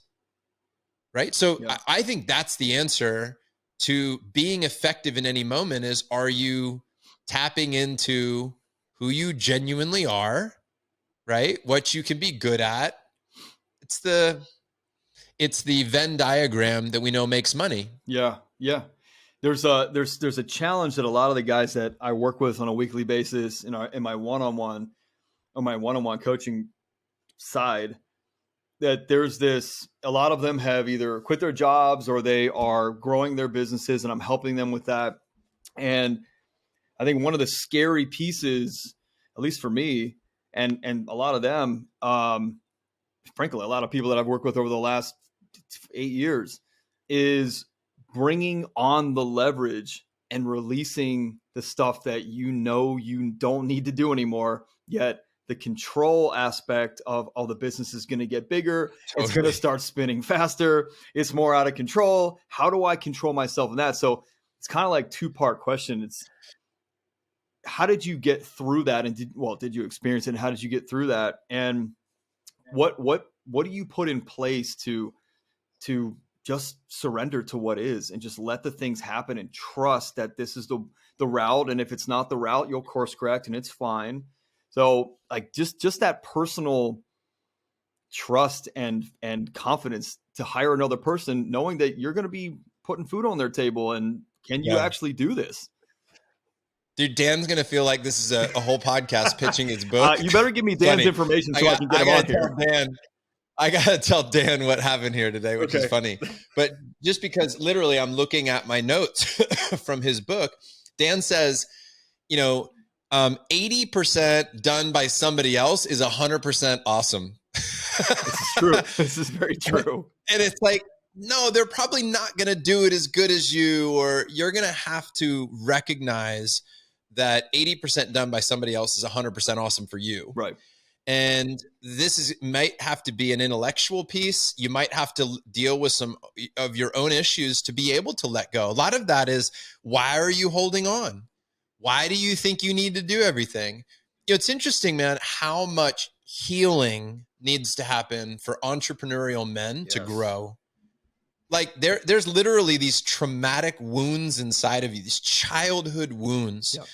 Speaker 1: Right. So I think that's the answer to being effective in any moment is, are you tapping into who you genuinely are, right? What you can be good at. It's the Venn diagram that we know makes money.
Speaker 2: Yeah. Yeah. There's a challenge that a lot of the guys that I work with on a weekly basis in my one-on-one coaching side, that there's a lot of them have either quit their jobs or they are growing their businesses, and I'm helping them with that. And I think one of the scary pieces, least for me and a lot of them, frankly, a lot of people that I've worked with over the last 8 years, is bringing on the leverage and releasing the stuff that you don't need to do anymore. Yet the control aspect of, oh, the business is going to get bigger.
Speaker 1: Totally.
Speaker 2: It's going to start spinning faster. It's more out of control. How do I control myself in that? So it's kind of like 2-part question. It's how did you get through that? And did you experience it? And how did you get through that? And what do you put in place to just surrender to what is and just let the things happen and trust that this is the route. And if it's not the route, you'll course correct and it's fine. So like just that personal trust and confidence to hire another person, knowing that you're going to be putting food on their table. And can you actually do this?
Speaker 1: Dude, Dan's going to feel like this is a whole podcast pitching his book.
Speaker 2: You better give me Dan's information so I can get him on here.
Speaker 1: I got to tell Dan what happened here today, which is funny. But just because literally I'm looking at my notes from his book, Dan says, 80% done by somebody else is 100% awesome.
Speaker 2: This is true. This is very true.
Speaker 1: And it's like, no, they're probably not going to do it as good as you, or you're going to have to recognize that 80% done by somebody else is 100% awesome for you.
Speaker 2: Right.
Speaker 1: And this might have to be an intellectual piece. You might have to deal with some of your own issues to be able to let go. A lot of that is, why are you holding on? Why do you think you need to do everything? It's interesting, man, how much healing needs to happen for entrepreneurial men to grow. Like there's literally these traumatic wounds inside of you, these childhood wounds.
Speaker 2: Yep.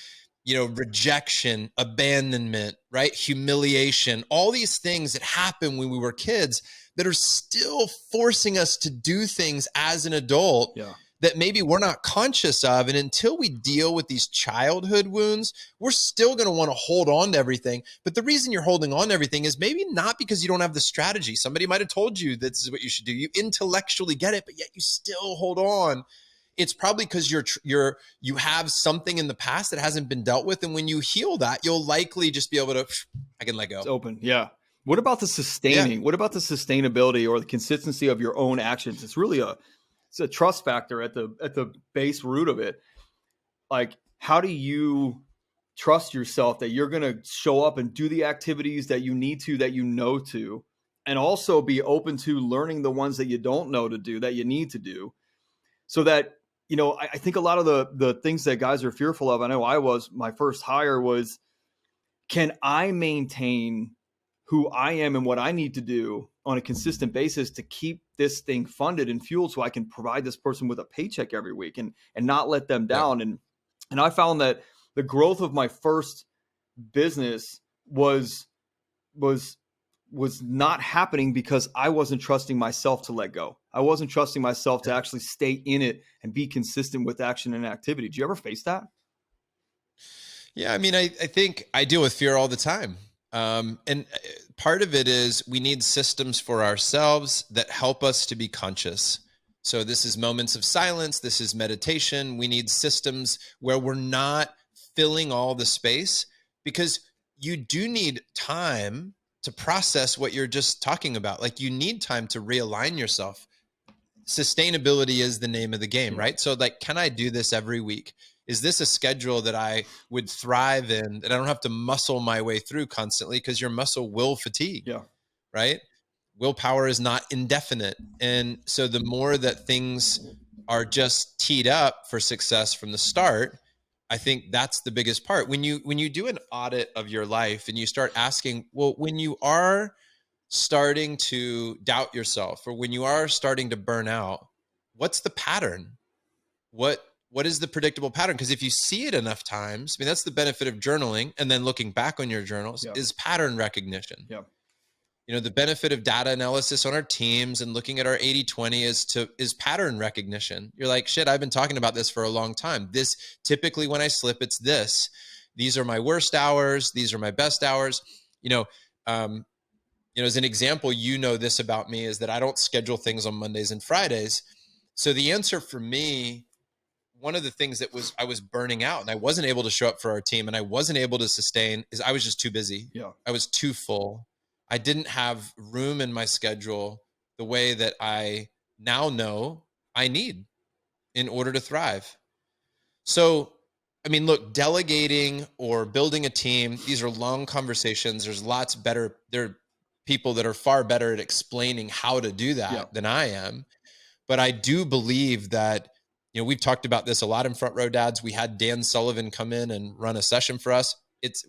Speaker 1: Rejection, abandonment, right? Humiliation, all these things that happen when we were kids that are still forcing us to do things as an adult that maybe we're not conscious of. And until we deal with these childhood wounds, we're still going to want to hold on to everything. But the reason you're holding on to everything is maybe not because you don't have the strategy. Somebody might have told you this is what you should do. You intellectually get it, but yet you still hold on. It's probably because you have something in the past that hasn't been dealt with. And when you heal that, you'll likely just be able to, I can let go.
Speaker 2: It's open. Yeah. What about the sustaining? What about the sustainability or the consistency of your own actions? It's really it's a trust factor at the base root of it. Like, how do you trust yourself that you're going to show up and do the activities that you need to, that you know to, and also be open to learning the ones that you don't know to do, that you need to do, so that, I think a lot of the things that guys are fearful of, I know my first hire was, can I maintain who I am and what I need to do on a consistent basis to keep this thing funded and fueled so I can provide this person with a paycheck every week and not let them down. And I found that the growth of my first business was not happening because I wasn't trusting myself to let go. I wasn't trusting myself to actually stay in it and be consistent with action and activity. Do you ever face that?
Speaker 1: Yeah. I mean, I think I deal with fear all the time. And part of it is we need systems for ourselves that help us to be conscious. So this is moments of silence. This is meditation. We need systems where we're not filling all the space, because you do need time to process what you're just talking about. Like, you need time to realign yourself. Sustainability is the name of the game, right? So like, can I do this every week? Is this a schedule that I would thrive in, that I don't have to muscle my way through constantly, because your muscle will fatigue, right? Willpower is not indefinite. And so the more that things are just teed up for success from the start, I think that's the biggest part. When you do an audit of your life and you start asking, well, when you are starting to doubt yourself, or when you are starting to burn out, what's the pattern? What is the predictable pattern? Because if you see it enough times, I mean, that's the benefit of journaling and then looking back on your journals is pattern recognition. The benefit of data analysis on our teams and looking at our 80-20 is pattern recognition. You're like, shit, I've been talking about this for a long time. This, typically when I slip, it's this. These are my worst hours. These are my best hours. As an example, this about me is that I don't schedule things on Mondays and Fridays. So the answer for me one of the things that I was burning out and I wasn't able to show up for our team and I wasn't able to sustain is I was just too busy.
Speaker 2: Yeah.
Speaker 1: I was too full. I didn't have room in my schedule the way that I now know I need in order to thrive. So, I mean, look, delegating or building a team, these are long conversations. There are people that are far better at explaining how to do that than I am. But I do believe that, we've talked about this a lot in Front Row Dads. We had Dan Sullivan come in and run a session for us.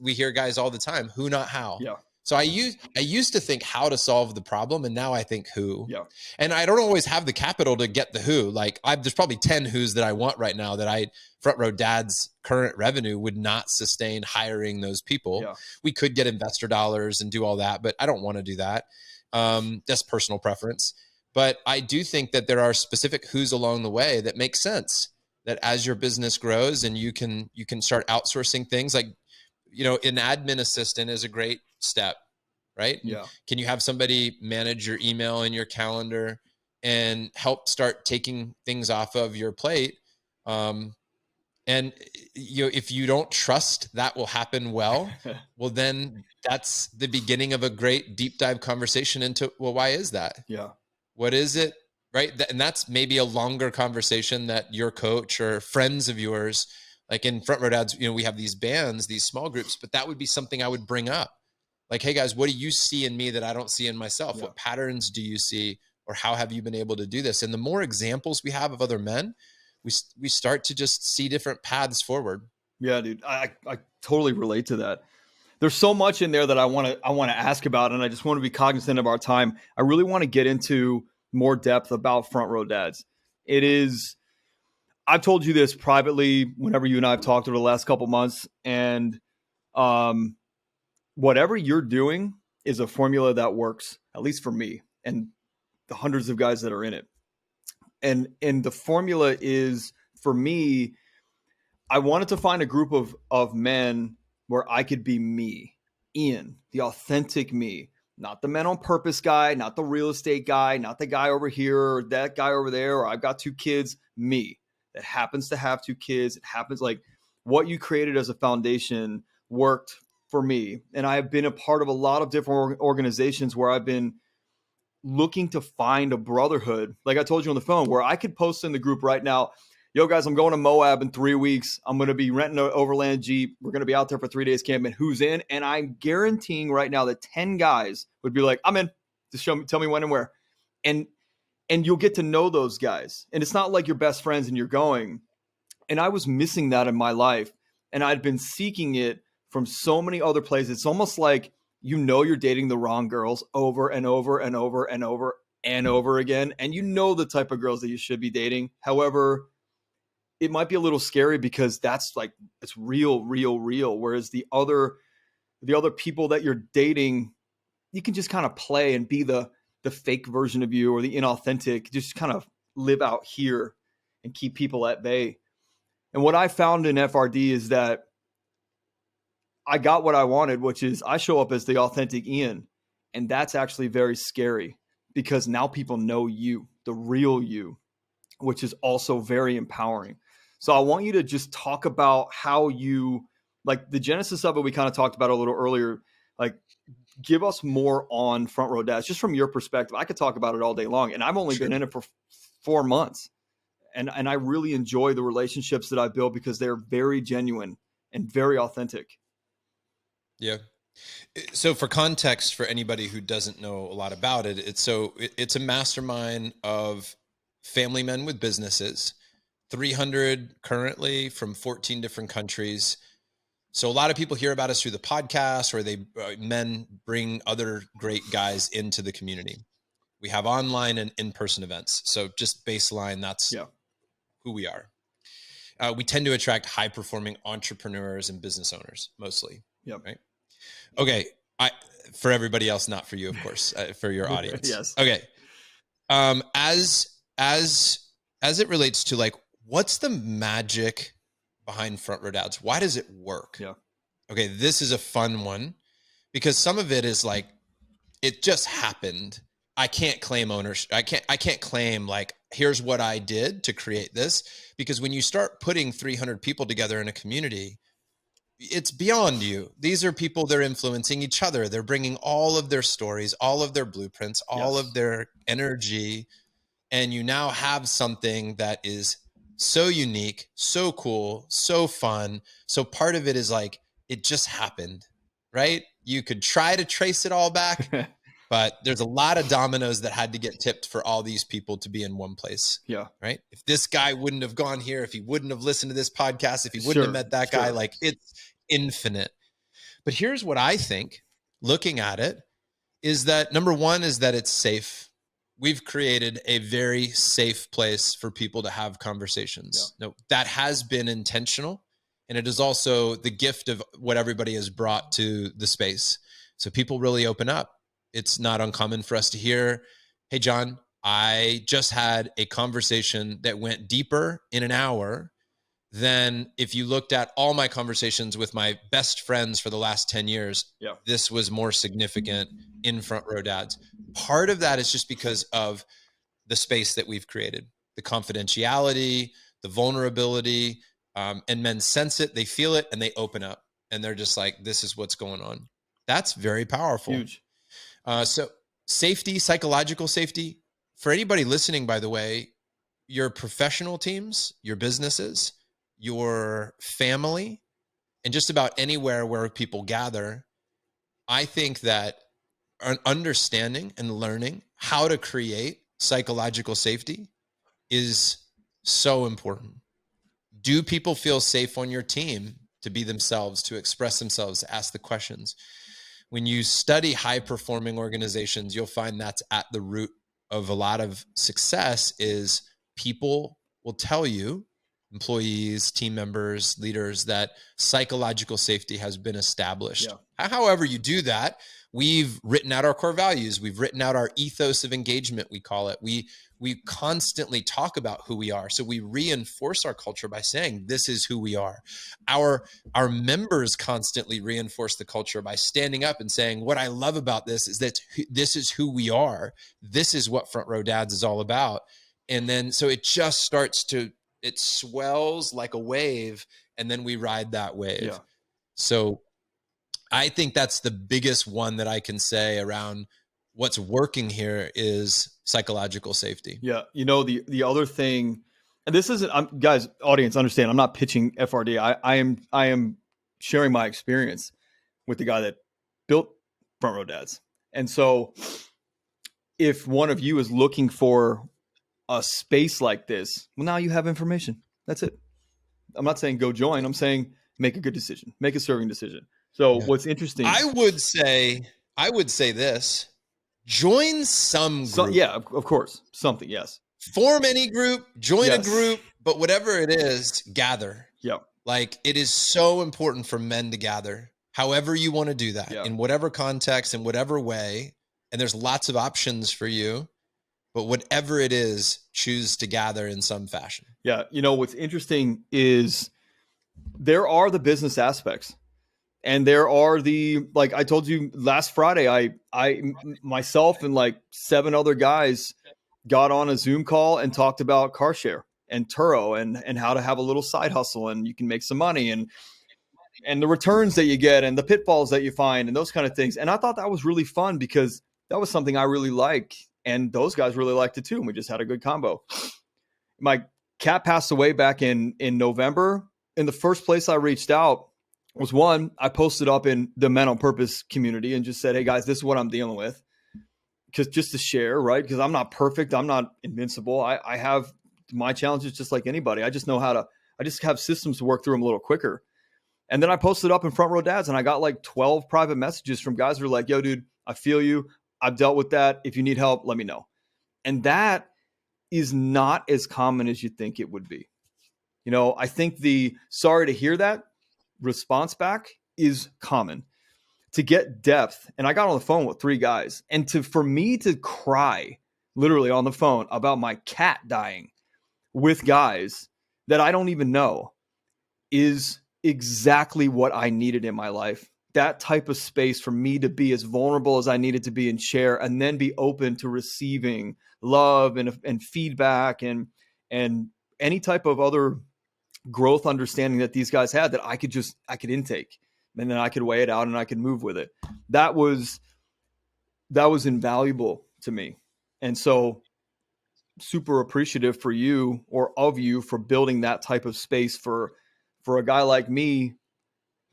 Speaker 1: We hear guys all the time, who, not how.
Speaker 2: Yeah.
Speaker 1: So I used to think how to solve the problem, and now I think who.
Speaker 2: Yeah.
Speaker 1: And I don't always have the capital to get the who. Like there's probably 10 who's that I want right now that Front Row Dad's current revenue would not sustain hiring those people.
Speaker 2: Yeah.
Speaker 1: We could get investor dollars and do all that, but I don't want to do that. That's personal preference. But I do think that there are specific who's along the way that make sense, that as your business grows and you can start outsourcing things like, an admin assistant is a great step, right?
Speaker 2: Yeah.
Speaker 1: Can you have somebody manage your email and your calendar and help start taking things off of your plate? And if you don't trust that will happen well, then that's the beginning of a great deep dive conversation into, well, why is that?
Speaker 2: Yeah.
Speaker 1: What is it? Right. And that's maybe a longer conversation that your coach or friends of yours, like in Front Row Dads, we have these bands, these small groups, but that would be something I would bring up. Like, hey guys, what do you see in me that I don't see in myself? Yeah. What patterns do you see, or how have you been able to do this? And the more examples we have of other men, we start to just see different paths forward.
Speaker 2: Yeah, dude, I totally relate to that. There's so much in there that I want to ask about, and I just want to be cognizant of our time. I really want to get into more depth about Front Row Dads. I've told you this privately whenever you and I have talked over the last couple months, and whatever you're doing is a formula that works, at least for me and the hundreds of guys that are in it. And the formula is, for me, I wanted to find a group of men where I could be me, Ian, the authentic me, not the men on purpose guy, not the real estate guy, not the guy over here or that guy over there, or I've got 2 kids, me that happens to have 2 kids. It happens, like what you created as a foundation worked for me. And I have been a part of a lot of different organizations where I've been looking to find a brotherhood. Like I told you on the phone, where I could post in the group right now, yo guys, I'm going to Moab in 3 weeks. I'm going to be renting an overland Jeep. We're going to be out there for 3 days camping. Who's in? And I'm guaranteeing right now that 10 guys would be like, I'm in. Just tell me when and where. And you'll get to know those guys. And it's not like you're best friends and you're going. And I was missing that in my life. And I'd been seeking it from so many other places. It's almost like, you're dating the wrong girls over and over and over and over and over again. And the type of girls that you should be dating. However, it might be a little scary because that's like, it's real. Whereas the other people that you're dating, you can just kind of play and be the fake version of you, or the inauthentic, just kind of live out here and keep people at bay. And what I found in FRD is that I got what I wanted, which is I show up as the authentic Ian. And that's actually very scary because now people know you, the real you, which is also very empowering. So I want you to just talk about how you, like the genesis of it, we kind of talked about a little earlier, like give us more on Front Row Dads, just from your perspective. I could talk about it all day long, and I've only been in it for 4 months. And I really enjoy the relationships that I build because they're very genuine and very authentic.
Speaker 1: Yeah. So for context, for anybody who doesn't know a lot about it, it's a mastermind of family men with businesses, 300 currently from 14 different countries. So a lot of people hear about us through the podcast, or men bring other great guys into the community. We have online and in-person events. So just baseline, that's who we are. We tend to attract high-performing entrepreneurs and business owners mostly.
Speaker 2: Yep.
Speaker 1: Right. Okay. For everybody else, not for you, of course, for your audience.
Speaker 2: Yes.
Speaker 1: Okay. As it relates to like, what's the magic behind Front Row Dads? Why does it work?
Speaker 2: Yeah.
Speaker 1: Okay. This is a fun one because some of it is like, it just happened. I can't claim ownership. I can't claim like here's what I did to create this. Because when you start putting 300 people together in a community, it's beyond you. These are people, they're influencing each other. They're bringing all of their stories, all of their blueprints, all of their energy. And you now have something that is so unique, so cool, so fun. So part of it is like, it just happened, right? You could try to trace it all back, but there's a lot of dominoes that had to get tipped for all these people to be in one place.
Speaker 2: Yeah.
Speaker 1: Right. If this guy wouldn't have gone here, if he wouldn't have listened to this podcast, if he wouldn't have met that guy, like, it's infinite. But here's what I think, looking at it, is that number one is that it's safe. We've created a very safe place for people to have conversations. No, that has been intentional. And it is also the gift of what everybody has brought to the space. So people really open up. It's not uncommon for us to hear, hey, Jon, I just had a conversation that went deeper in an hour than if you looked at all my conversations with my best friends for the last 10 years. This was more significant in Front Row Dads. Part of that is just because of the space that we've created, the confidentiality, the vulnerability, and men sense it, they feel it, and they open up, and they're just like, this is what's going on. That's very powerful.
Speaker 2: Huge.
Speaker 1: So safety, psychological safety, for anybody listening, by the way, your professional teams, your businesses, your family, and just about anywhere where people gather, I think that understanding and learning how to create psychological safety is so important. Do people feel safe on your team to be themselves, to express themselves, to ask the questions? When you study high-performing organizations, you'll find that's at the root of a lot of success is people will tell you, employees, team members, leaders, that psychological safety has been established. However you do that, we've written out our core values. We've written out our ethos of engagement, we call it. We constantly talk about who we are. So we reinforce our culture by saying, this is who we are. Our members constantly reinforce the culture by standing up and saying, what I love about this is that this is who we are. This is what Front Row Dads is all about. And then, so it just starts to, it swells like a wave, and then we ride that wave. So I think that's the biggest one that I can say around what's working here is psychological safety.
Speaker 2: Yeah. You know, the other thing, and this isn't, guys, audience, understand, I'm not pitching FRD. I am sharing my experience with the guy that built Front Row Dads. And so if one of you is looking for a space like this, well, now you have information. That's it. I'm not saying go join. I'm saying make a good decision, make a serving decision. So what's interesting,
Speaker 1: I would say this, join some group.
Speaker 2: Yeah, of course. Something. Yes.
Speaker 1: Form any group, join a group, but whatever it is, gather.
Speaker 2: Yeah.
Speaker 1: Like, it is so important for men to gather, however you want to do that, in whatever context, in whatever way. And there's lots of options for you, but whatever it is, choose to gather in some fashion.
Speaker 2: Yeah. You know, what's interesting is there are the business aspects. And there are like I told you last Friday, I myself and like 7 other guys got on a Zoom call and talked about car share and Turo and how to have a little side hustle and you can make some money and the returns that you get and the pitfalls that you find and those kind of things. And I thought that was really fun because that was something I really like. And those guys really liked it too. And we just had a good combo. My cat passed away back in November. And the first place I reached out was one, I posted up in the Men on Purpose community and just said, hey guys, this is what I'm dealing with. Because just to share, right? Because I'm not perfect. I'm not invincible. I have my challenges just like anybody. I just know I just have systems to work through them a little quicker. And then I posted up in Front Row Dads and I got like 12 private messages from guys who are like, yo, dude, I feel you. I've dealt with that. If you need help, let me know. And that is not as common as you think it would be. You know, I think the sorry to hear that response back is common. To get depth, and I got on the phone with 3 guys, and for me to cry literally on the phone about my cat dying with guys that I don't even know is exactly what I needed in my life. that type of space for me to be as vulnerable as I needed to be and share, and then be open to receiving love and feedback and any type of other growth understanding that these guys had that I could intake, and then I could weigh it out and I could move with it. That was invaluable to me. And so super appreciative for you or of you for building that type of space for a guy like me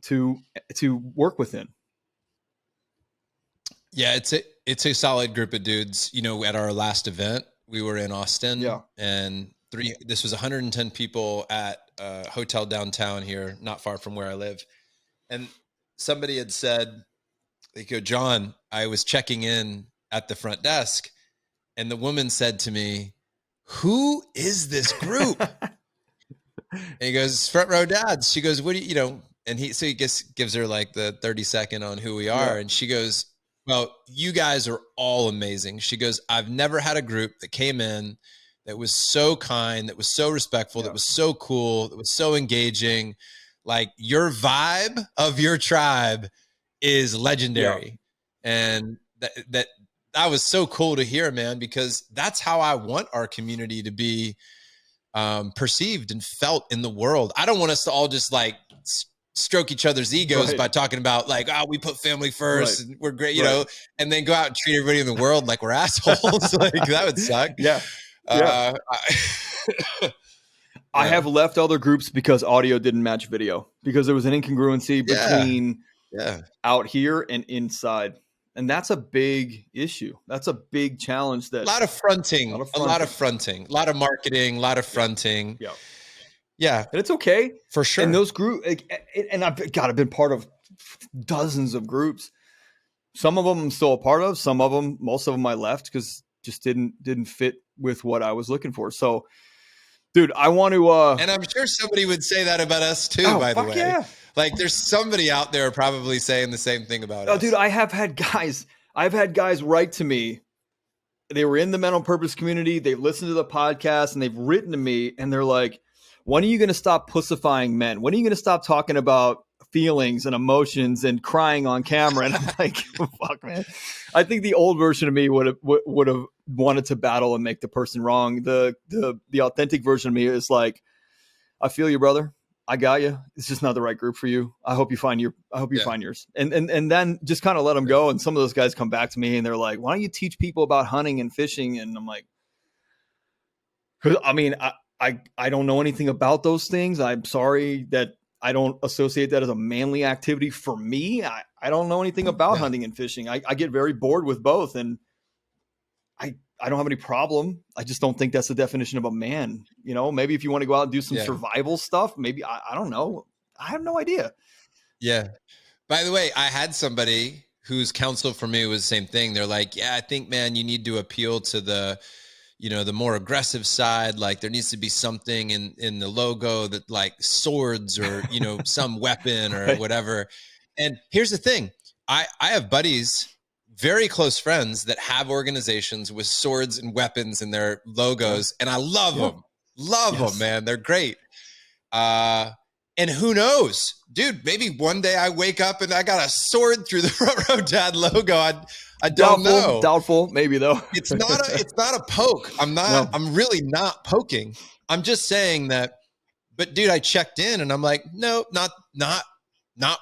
Speaker 2: to work within.
Speaker 1: Yeah, it's a solid group of dudes. You know, at our last event, we were in Austin, and this was 110 people at a hotel downtown here, not far from where I live. And somebody had said, they go, John, I was checking in at the front desk, and the woman said to me, who is this group? And he goes, Front Row Dads. She goes, what do you know? And he gives her like the 30-second on who we are. Yeah. And she goes, well, you guys are all amazing. She goes, I've never had a group that came in that was so kind, that was so respectful, that was so cool, that was so engaging. Like, your vibe of your tribe is legendary. And that was so cool to hear, man, because that's how I want our community to be perceived and felt in the world. I don't want us to all just like stroke each other's egos by talking about like, oh, we put family first and we're great, you know, and then go out and treat everybody in the world like we're assholes. Like, that would suck.
Speaker 2: I have left other groups because audio didn't match video, because there was an incongruency between out here and inside. And that's a big issue. That's a big challenge. That
Speaker 1: a lot of fronting, a lot of marketing, a lot of fronting. Yeah.
Speaker 2: And it's okay.
Speaker 1: For sure.
Speaker 2: And those groups, and I've been part of dozens of groups. Some of them I'm still a part of. Some of them, most of them I left because just didn't fit with what I was looking for. So, dude, I want to.
Speaker 1: And I'm sure somebody would say that about us too, by the way. Yeah. Like, there's somebody out there probably saying the same thing about us.
Speaker 2: Dude, I've had guys write to me. They were in the mental purpose community. They've listened to the podcast and they've written to me, and they're like, when are you going to stop pussifying men? When are you going to stop talking about feelings and emotions and crying on camera? And I'm like, fuck, man. I think the old version of me would have wanted to battle and make the person wrong. The authentic version of me is like, I feel you, brother. I got you. It's just not the right group for you. I hope you find find yours. And then just kind of let them go. And some of those guys come back to me and they're like, why don't you teach people about hunting and fishing? And I'm like, I mean, I don't know anything about those things. I'm sorry that I don't associate that as a manly activity for me. I don't know anything about hunting and fishing. I get very bored with both. And I don't have any problem. I just don't think that's the definition of a man. You know, maybe if you want to go out and do some survival stuff, maybe, I don't know. I have no idea.
Speaker 1: Yeah. By the way, I had somebody whose counsel for me was the same thing. They're like, yeah, I think, man, you need to appeal to the, you know, the more aggressive side. Like, there needs to be something in the logo that, like, swords or, you know, some weapon or whatever. And here's the thing. I have buddies, very close friends, that have organizations with swords and weapons in their logos. And I love them. Love them, man. They're great. And who knows, dude, maybe one day I wake up and I got a sword through the Front Row Dad logo. I don't know.
Speaker 2: Doubtful, maybe though.
Speaker 1: It's not a poke. I'm really not poking. I'm just saying that, but dude, I checked in and I'm like, no, not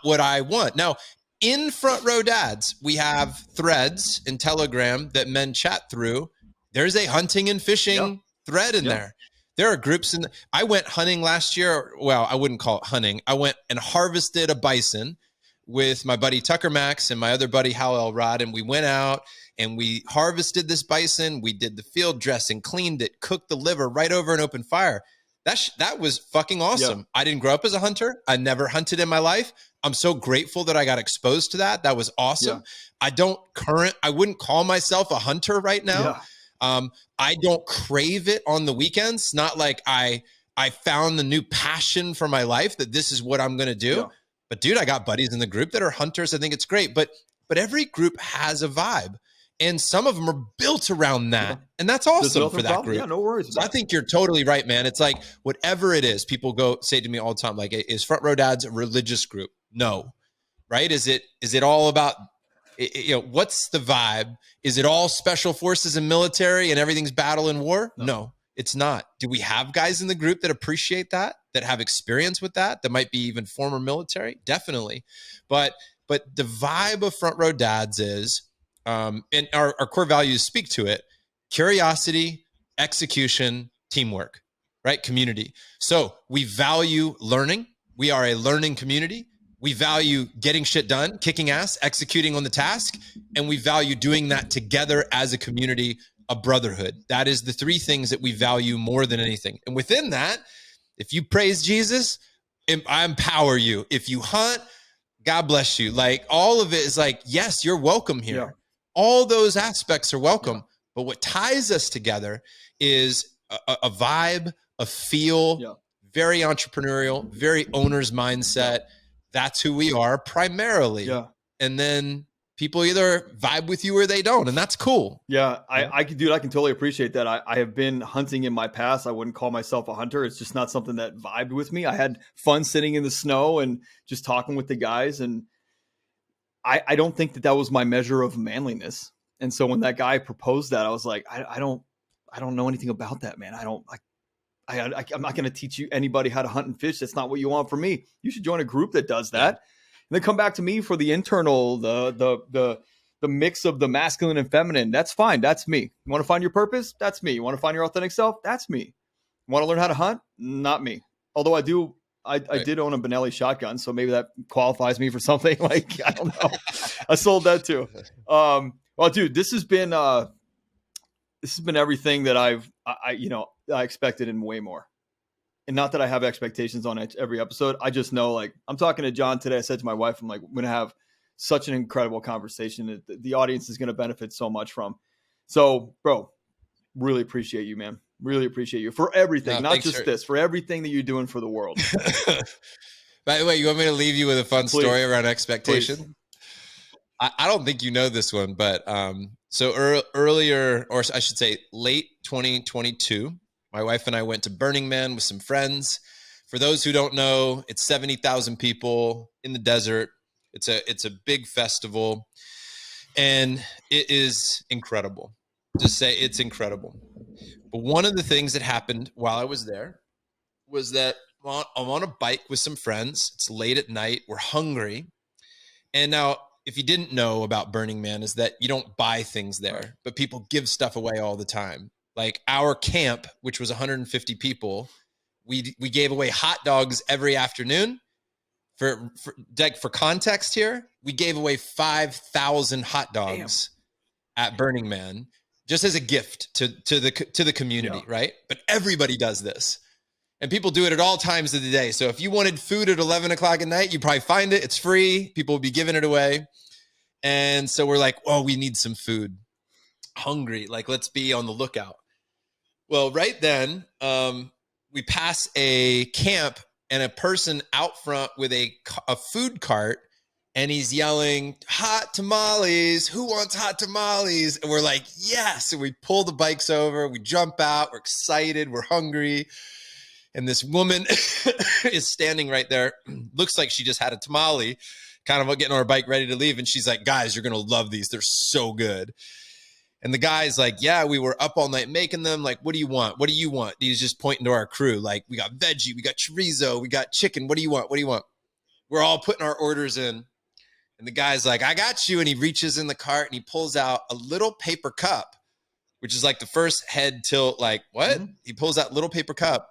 Speaker 1: what I want. Now, in Front Row Dads, we have threads in Telegram that men chat through. There's a hunting and fishing thread in there. There are groups I went hunting last year. Well, I wouldn't call it hunting. I went and harvested a bison with my buddy Tucker Max and my other buddy Hal Elrod. And we went out and we harvested this bison. We did the field dressing, cleaned it, cooked the liver right over an open fire. That was fucking awesome. Yeah. I didn't grow up as a hunter. I never hunted in my life. I'm so grateful that I got exposed to that. That was awesome. Yeah. I wouldn't call myself a hunter right now. Yeah. I don't crave it on the weekends. Not like I found the new passion for my life that this is what I'm going to do. Yeah. But dude, I got buddies in the group that are hunters. I think it's great. But every group has a vibe. And some of them are built around that. Yeah. And that's awesome for that group.
Speaker 2: Yeah, no worries.
Speaker 1: So I think you're totally right, man. It's like, whatever it is, people say to me all the time, like, is Front Row Dads a religious group? No. right? Is it all about, what's the vibe? Is it all special forces and military and everything's battle and war? No, it's not. Do we have guys in the group that appreciate that have experience with that might be even former military? Definitely. But the vibe of Front Row Dads is, and our core values speak to it: curiosity, execution, teamwork, right? Community. So we value learning. We are a learning community. We value getting shit done, kicking ass, executing on the task, and we value doing that together as a community, a brotherhood. That is the three things that we value more than anything. And within that, if you praise Jesus, I empower you. If you hunt, God bless you. Like, all of it is like, yes, you're welcome here. Yeah. All those aspects are welcome. Yeah. But what ties us together is a vibe, a feel, yeah, very entrepreneurial, very owner's mindset. Yeah. That's who we are primarily. Yeah. And then people either vibe with you or they don't, and that's cool.
Speaker 2: Yeah, I can totally appreciate that. I have been hunting in my past. I wouldn't call myself a hunter. It's just not something that vibed with me. I had fun sitting in the snow and just talking with the guys, and I don't think that was my measure of manliness. And so when that guy proposed that, I was like, I don't know anything about that, man. I'm not going to teach you anybody how to hunt and fish. That's not what you want from me. You should join a group that does that. And then come back to me for the internal, the mix of the masculine and feminine. That's fine. That's me. You want to find your purpose? That's me. You want to find your authentic self? That's me. You want to learn how to hunt? Not me. Although I did own a Benelli shotgun, so maybe that qualifies me for something. Like, I don't know. I sold that too. Well, dude, this has been everything that I expected and way more. And not that I have expectations on every episode. I just know, like, I'm talking to Jon today. I said to my wife, I'm like, we're going to have such an incredible conversation that the audience is going to benefit so much from. So, bro, really appreciate you, man. Really appreciate you for everything, not just this, for everything that you're doing for the world.
Speaker 1: By the way, you want me to leave you with a fun story around expectation? I don't think you know this one, but so earlier, or I should say late 2022, my wife and I went to Burning Man with some friends. For those who don't know, it's 70,000 people in the desert. It's a big festival, and it is incredible. Just say it's incredible. But one of the things that happened while I was there was that I'm on a bike with some friends. It's late at night. We're hungry. And now, if you didn't know about Burning Man, is that you don't buy things there, but people give stuff away all the time. Like our camp, which was 150 people, we gave away hot dogs every afternoon. For context here, we gave away 5,000 hot dogs at Burning Man just as a gift to the community, right? But everybody does this. And people do it at all times of the day. So if you wanted food at 11 o'clock at night, you probably find it. It's free. People will be giving it away. And so we're like, oh, we need some food. Hungry. Like, let's be on the lookout. Well, right then, we pass a camp and a person out front with a food cart, and he's yelling, hot tamales. Who wants hot tamales? And we're like, yes. And we pull the bikes over. We jump out. We're excited. We're hungry. And this woman is standing right there. Looks like she just had a tamale, kind of getting on her bike ready to leave. And she's like, guys, you're going to love these. They're so good. And the guy's like, yeah, we were up all night making them. Like, what do you want? What do you want? He's just pointing to our crew. Like, we got veggie, we got chorizo, we got chicken. What do you want? What do you want? We're all putting our orders in. And the guy's like, I got you. And he reaches in the cart and he pulls out a little paper cup, which is like the first head tilt. Like, what? Mm-hmm. He pulls out a little paper cup.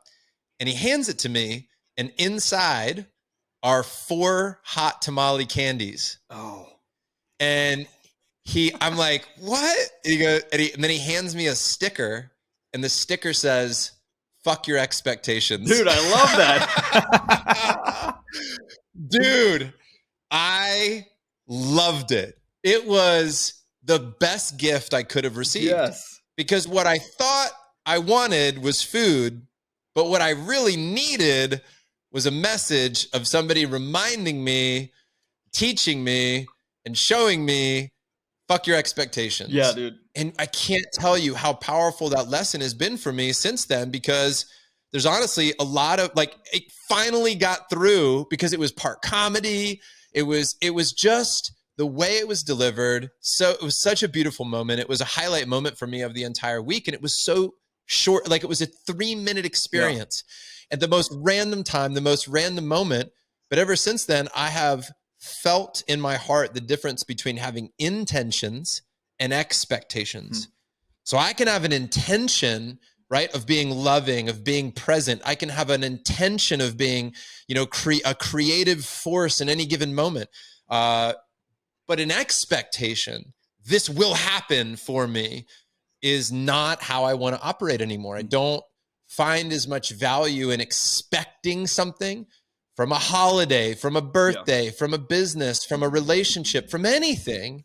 Speaker 1: And he hands it to me, and inside are 4 hot tamale candies.
Speaker 2: Oh.
Speaker 1: And I'm like, what? And he goes, and then he hands me a sticker, and the sticker says, fuck your expectations.
Speaker 2: Dude, I love that.
Speaker 1: Dude, I loved it. It was the best gift I could have received.
Speaker 2: Yes.
Speaker 1: Because what I thought I wanted was food. But what I really needed was a message of somebody reminding me, teaching me, and showing me, fuck your expectations.
Speaker 2: Yeah, dude.
Speaker 1: And I can't tell you how powerful that lesson has been for me since then, because there's honestly a lot of, like, it finally got through because it was part comedy. It was just the way it was delivered. So it was such a beautiful moment. It was a highlight moment for me of the entire week. And it was so short, like it was a 3-minute experience at the most random time, the most random moment. But ever since then, I have felt in my heart the difference between having intentions and expectations. So I can have an intention, right, of being loving, of being present. I can have an intention of being, a creative force in any given moment. But an expectation, this will happen for me, is not how I want to operate anymore. I don't find as much value in expecting something from a holiday, from a birthday, from a business, from a relationship, from anything,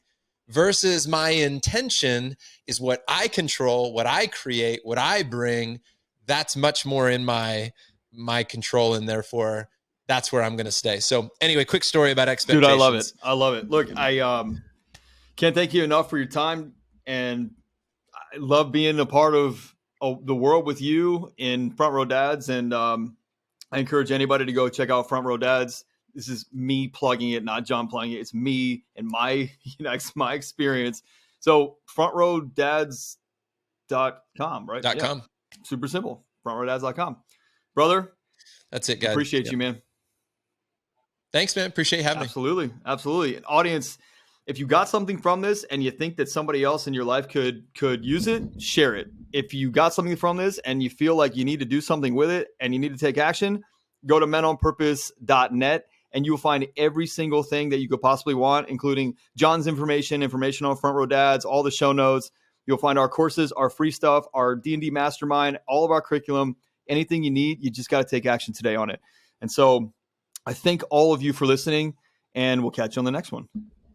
Speaker 1: versus my intention is what I control, what I create, what I bring. That's much more in my control, and therefore that's where I'm going to stay. So anyway, quick story about expectations.
Speaker 2: Dude, I love it. I love it. Look, I can't thank you enough for your time, and I love being a part of the world with you in Front Row Dads. And I encourage anybody to go check out Front Row Dads. This is me plugging it, not Jon plugging it. It's me and my experience. So frontrowdads.com, right?
Speaker 1: .com.
Speaker 2: Super simple. frontrowdads.com. Brother,
Speaker 1: that's it, guys.
Speaker 2: Appreciate you, man.
Speaker 1: Thanks, man. Appreciate having me.
Speaker 2: Absolutely. Audience, if you got something from this and you think that somebody else in your life could use it, share it. If you got something from this and you feel like you need to do something with it and you need to take action, go to menonpurpose.net and you'll find every single thing that you could possibly want, including Jon's information on Front Row Dads, all the show notes. You'll find our courses, our free stuff, our D&D mastermind, all of our curriculum, anything you need. You just got to take action today on it. And so I thank all of you for listening, and we'll catch you on the next one.